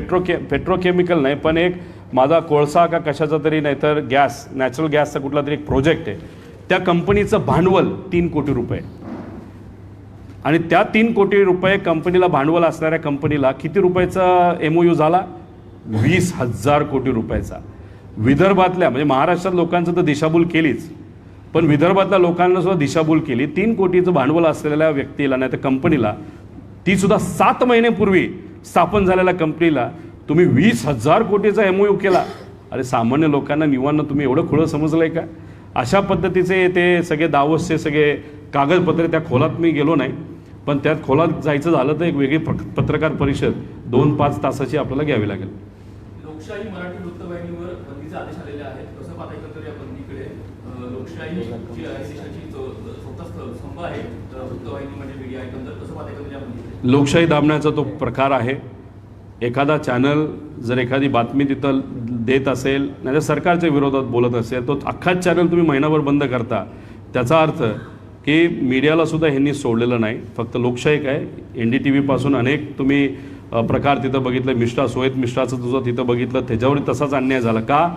Speaker 1: पेट्रोकेमिकल नाही, पण एक माझा कोळसा का कशाचा तरी, नाहीतर गॅस, नॅचरल गॅसचा कुठला तरी एक प्रोजेक्ट आहे. त्या कंपनीचं भांडवल 3 कोटी रुपये आणि त्या 3 कोटी रुपये कंपनीला भांडवल असणाऱ्या कंपनीला किती रुपयाचा MOU झाला? 20,000 कोटी रुपयाचा. विदर्भातल्या म्हणजे महाराष्ट्रात लोकांचं तर दिशाभूल केलीच, पण विदर्भातल्या लोकांना सुद्धा दिशाभूल केली. 3 कोटीचं भांडवल असलेल्या व्यक्तीला, नाही तर कंपनीला, ती सुद्धा 7 महिन्यापूर्वी स्थापन झालेल्या कंपनीला तुम्ही 20,000 कोटीचा MOU केला. अरे सामान्य लोकांना, निवांना तुम्ही एवढं खुळं समजलंय का? अशा पद्धतीचे ते सगळे दावोसचे सगळे कागदपत्रे, त्या खोलात मी गेलो नाही, पण त्यात खोलात जायचं झालं तर एक वेगळी पत्रकार परिषद 2-5 तासाची आपल्याला घ्यावी लागेल.
Speaker 5: लोकशाही मराठी वृत्तवाहिनीवर बंदीचे आदेश आलेले आहेत. कसं पाहता एकंदर या बंदीकडे? लोकशाही जी आहे देशाची स्वतः स्तंभ आहे वृत्तवाहिनी म्हणजे मीडिया, एकंदर कसं पाहता एकंदर या बंदीकडे?
Speaker 1: लोकशाही दाबण्याचा तो प्रकार आहे. एखादा चॅनल जर एखादी बातमी तिथं देत असेल, नाही तर सरकारच्या विरोधात बोलत असेल, तो अख्खाच चॅनल तुम्ही महिनाभर बंद करता. त्याचा अर्थ की मीडियाला सुद्धा ह्यांनी सोडलेलं नाही. फक्त लोकशाही काय, NDTV पासून अनेक तुम्ही प्रकार तिथं बघितलं, मिश्रा सोयत मिश्राचं तुझं तिथं बघितलं, त्याच्यावर तसाच अन्याय झाला. का?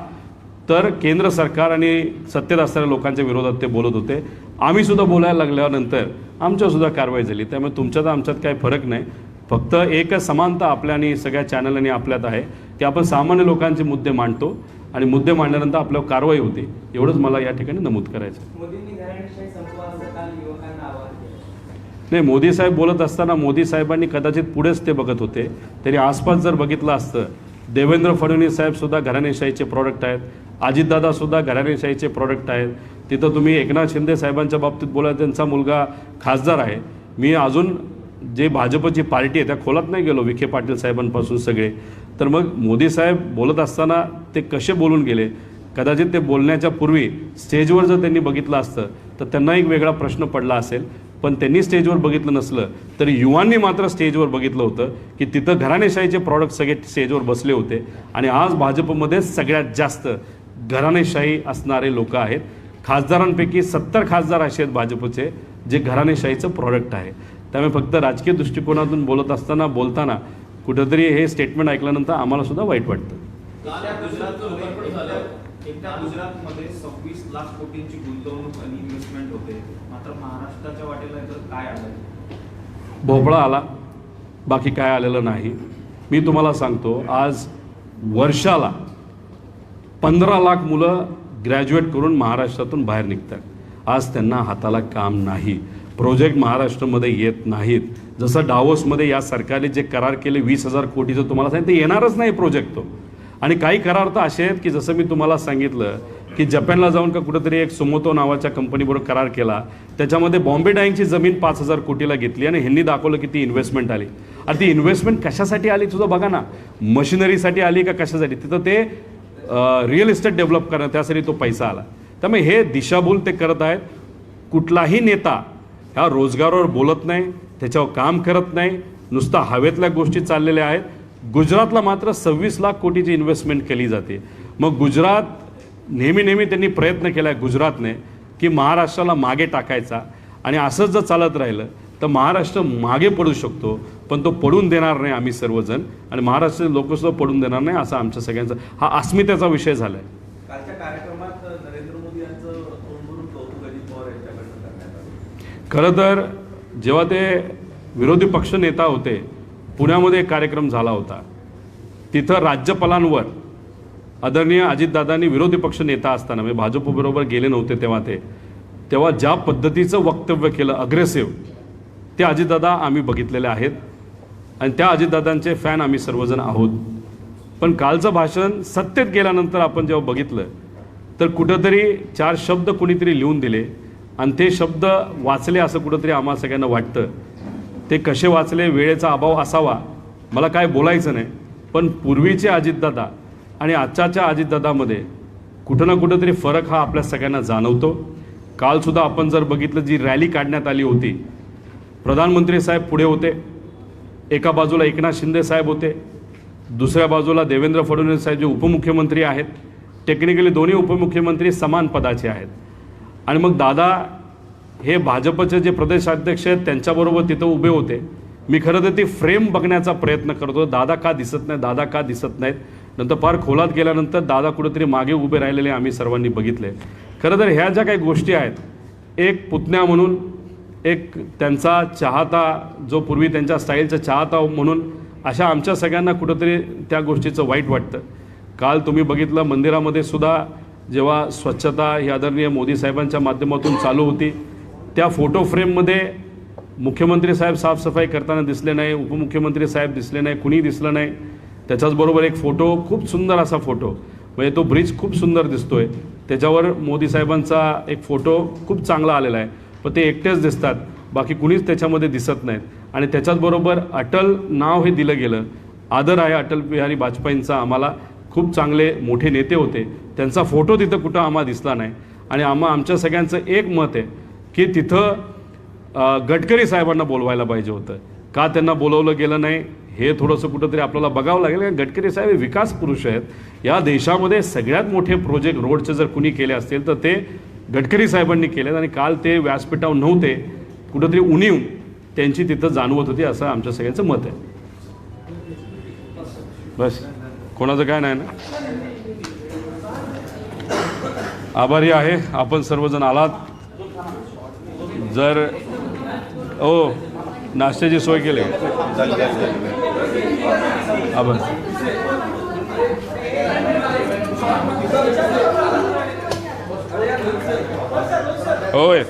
Speaker 1: तर केंद्र सरकार आणि सत्तेत असणाऱ्या लोकांच्या विरोधात ते बोलत होते. आम्ही सुद्धा बोलायला लागल्यानंतर आमच्यासुद्धा कारवाई झाली. त्यामुळे तुमच्यात आमच्यात काही फरक नाही. फक्त एकच समानता आपल्या आणि सगळ्या चॅनल आणि आपल्यात आहे की आपण सामान्य लोकांचे मुद्दे मांडतो आणि मुद्दे मांडल्यानंतर आपल्यावर कारवाई होते. एवढंच मला या ठिकाणी नमूद करायचं.
Speaker 2: मोदींनी घराणेशाही संपवा असं काल युवकांना आवाहन केलं.
Speaker 1: नाही, मोदी साहेब बोलत असताना मोदी साहेबांनी कदाचित पुढेच ते बघत होते. तरी आसपास जर बघितलं असतं, देवेंद्र फडणवीस साहेबसुद्धा घराणेशाहीचे प्रॉडक्ट आहेत, अजितदादासुद्धा घराणेशाहीचे प्रॉडक्ट आहेत. तिथं तुम्ही एकनाथ शिंदे साहेबांच्या बाबतीत बोला, त्यांचा मुलगा खासदार आहे. मी अजून जे भाजपची पार्टी आहे त्या खोलात नाही गेलो, विखे पाटील साहेबांपासून सगळे. तर मग मोदी साहेब बोलत असताना ते कसे बोलून गेले, कदाचित ते बोलण्याच्या पूर्वी स्टेजवर जर त्यांनी बघितलं असतं तर त्यांना एक वेगळा प्रश्न पडला असेल. पण त्यांनी स्टेजवर बघितलं नसलं तरी युवांनी मात्र स्टेजवर बघितलं होतं की तिथं घराणेशाहीचे प्रॉडक्ट सगळे स्टेजवर बसले होते. आणि आज भाजपमध्ये सगळ्यात जास्त घराणेशाही असणारे लोक आहेत. खासदारांपैकी 70 खासदार असे आहेत भाजपचे जे घराणेशाहीचं प्रॉडक्ट आहे. त्यामुळे फक्त राजकीय दृष्टिकोनातून बोलताना कुठंतरी हे स्टेटमेंट ऐकल्यानंतर आम्हाला सुद्धा वाईट वाटतं.
Speaker 4: एकदा गुजरातमध्ये 26 लाख कोटींची गुंतवणूक आणि इन्व्हेस्टमेंट होते, मात्र महाराष्ट्राच्या वाटेला तर काय आलं?
Speaker 1: भोपळा आला, बाकी काय आलेलं नाही. मी तुम्हाला सांगतो, आज वर्षाला 15 लाख मुलं ग्रॅज्युएट करून महाराष्ट्रातून बाहेर निघतात. आज त्यांना हाताला काम नाही, प्रोजेक्ट महाराष्ट्रामध्ये येत नाहीत. जसं डावोसमध्ये या सरकारने जे करार केले 20,000 कोटीचं, तुम्हाला सांगितलं ते येणारच नाही प्रोजेक्ट तो. आणि काही करार तर असे आहेत की जसं मी तुम्हाला सांगितलं की जपानला जाऊन का कुठंतरी एक सुमोतो नावाच्या कंपनीबरोबर करार केला, त्याच्यामध्ये बॉम्बे डाईंगची जमीन 5,000 कोटीला घेतली आणि ह्यांनी दाखवलं की ती इन्व्हेस्टमेंट आली. आणि ती इन्व्हेस्टमेंट कशासाठी आली तुझं बघा ना, मशिनरीसाठी आली का कशासाठी? तिथं ते रिअल इस्टेट डेव्हलप करणं, त्यासाठी तो पैसा आला. त्यामुळे हे दिशाभूल ते करत आहेत. कुठलाही नेता ह्या रोजगारावर बोलत नाही, त्याच्यावर काम करत नाही, नुसता हवेतल्या गोष्टी चाललेल्या आहेत. गुजरातला मात्र 26 लाख कोटीची इन्व्हेस्टमेंट केली जाते. मग गुजरात नेहमी त्यांनी प्रयत्न केला आहे गुजरातने की महाराष्ट्राला मागे टाकायचा. आणि असंच जर चालत राहिलं तर महाराष्ट्र मागे पडू शकतो, पण तो पडून देणार नाही आम्ही सर्वजण, आणि महाराष्ट्राचे लोकसुद्धा पडून देणार नाही. असा आमच्या सगळ्यांचा हा अस्मितेचा विषय झाला आहे.
Speaker 3: कालच्या कार्यक्रमात नरेंद्र मोदी यांचं तोंडभरून कौतुक अजित पवार यांच्याकडनं करण्यात आलं.
Speaker 1: खरं तर जेव्हा ते विरोधी पक्ष नेता होते, पुण्यामध्ये एक कार्यक्रम झाला होता. तिथं राज्यपालांवर आदरणीय अजितदादांनी विरोधी पक्ष नेता असताना, म्हणजे भाजपबरोबर गेले नव्हते तेव्हा ज्या पद्धतीचं वक्तव्य केलं अग्रेसिव्ह, ते अजितदादा आम्ही बघितलेले आहेत आणि त्या अजितदादांचे फॅन आम्ही सर्वजण आहोत. पण कालचं भाषण सत्तेत गेल्यानंतर आपण जेव्हा बघितलं तर कुठंतरी 4 शब्द कुणीतरी लिहून दिले आणि ते शब्द वाचले असं कुठंतरी आम्हाला सगळ्यांना वाटतं. ते कसे वाचले, वेळेचा अभाव असावा, मला काय बोलायचं नाही. पण पूर्वीचे अजितदादा आणि आजच्या अजितदादामध्ये कुठं ना कुठंतरी फरक हा आपल्या सगळ्यांना जाणवतो. कालसुद्धा आपण जर बघितलं, जी रॅली काढण्यात आली होती, प्रधानमंत्री साहेब पुढे होते, एका बाजूला एकनाथ शिंदे साहेब होते, दुसऱ्या बाजूला देवेंद्र फडणवीस साहेब जे उपमुख्यमंत्री आहेत. टेक्निकली दोन्ही उपमुख्यमंत्री समान पदाचे आहेत. आणि मग दादा हे भाजपचे जे प्रदेशाध्यक्ष आहेत त्यांच्याबरोबर तिथं उभे होते. मी खरं तर ती फ्रेम बघण्याचा प्रयत्न करतो, दादा का दिसत नाहीत. नंतर फार खोलात गेल्यानंतर दादा कुठेतरी मागे उभे राहिलेले आम्ही सर्वांनी बघितले. खरं तर ह्या ज्या काही गोष्टी आहेत, एक पुतण्या म्हणून, एक त्यांचा चाहता, जो पूर्वी त्यांच्या स्टाईलचा चाहता म्हणून, अशा आमच्या सगळ्यांना कुठंतरी त्या गोष्टीचं वाईट वाटतं. काल तुम्ही बघितलं मंदिरामध्ये सुद्धा जेव्हा स्वच्छता ही आदरणीय मोदी साहेबांच्या माध्यमातून चालू होती, त्या फोटो फ्रेममध्ये मुख्यमंत्री साहेब साफसफाई करताना दिसले नाही, उपमुख्यमंत्री साहेब दिसले नाही, कुणी दिसलं नाही. त्याच्याचबरोबर एक फोटो, खूप सुंदर असा फोटो, म्हणजे तो ब्रिज खूप सुंदर दिसतोय, त्याच्यावर मोदी साहेबांचा एक फोटो खूप चांगला आलेला आहे. पण ते एकटेच दिसतात, बाकी कुणीच त्याच्यामध्ये दिसत नाहीत. आणि त्याच्याचबरोबर अटल नाव हे दिलं गेलं. आदर आहे अटल बिहारी वाजपेयींचा, आम्हाला खूप चांगले मोठे नेते होते, त्यांचा फोटो तिथं कुठं आम्हाला दिसला नाही. आणि आमच्या सगळ्यांचं एक मत आहे की तिथं गडकरी साहेबांना बोलवायला पाहिजे होतं. का त्यांना बोलवलं गेलं नाही हे थोडंसं कुठंतरी आपल्याला बघावं लागेल. कारण गडकरी साहेब हे विकास पुरुष आहेत. या देशामध्ये सगळ्यात मोठे प्रोजेक्ट रोडचे जर कुणी केले असतील तर ते गडकरी साहेबांनी केलेत. आणि काल ते व्यासपीठावर नव्हते, कुठंतरी उणीव त्यांची तिथं जाणवत होती, असं आमच्या सगळ्यांचं मत आहे. बस, कोणाचं काय नाही ना. आभारी आहे आपण सर्वजण आलात. जर नाश्त्याची सोय केली. आभार. होय.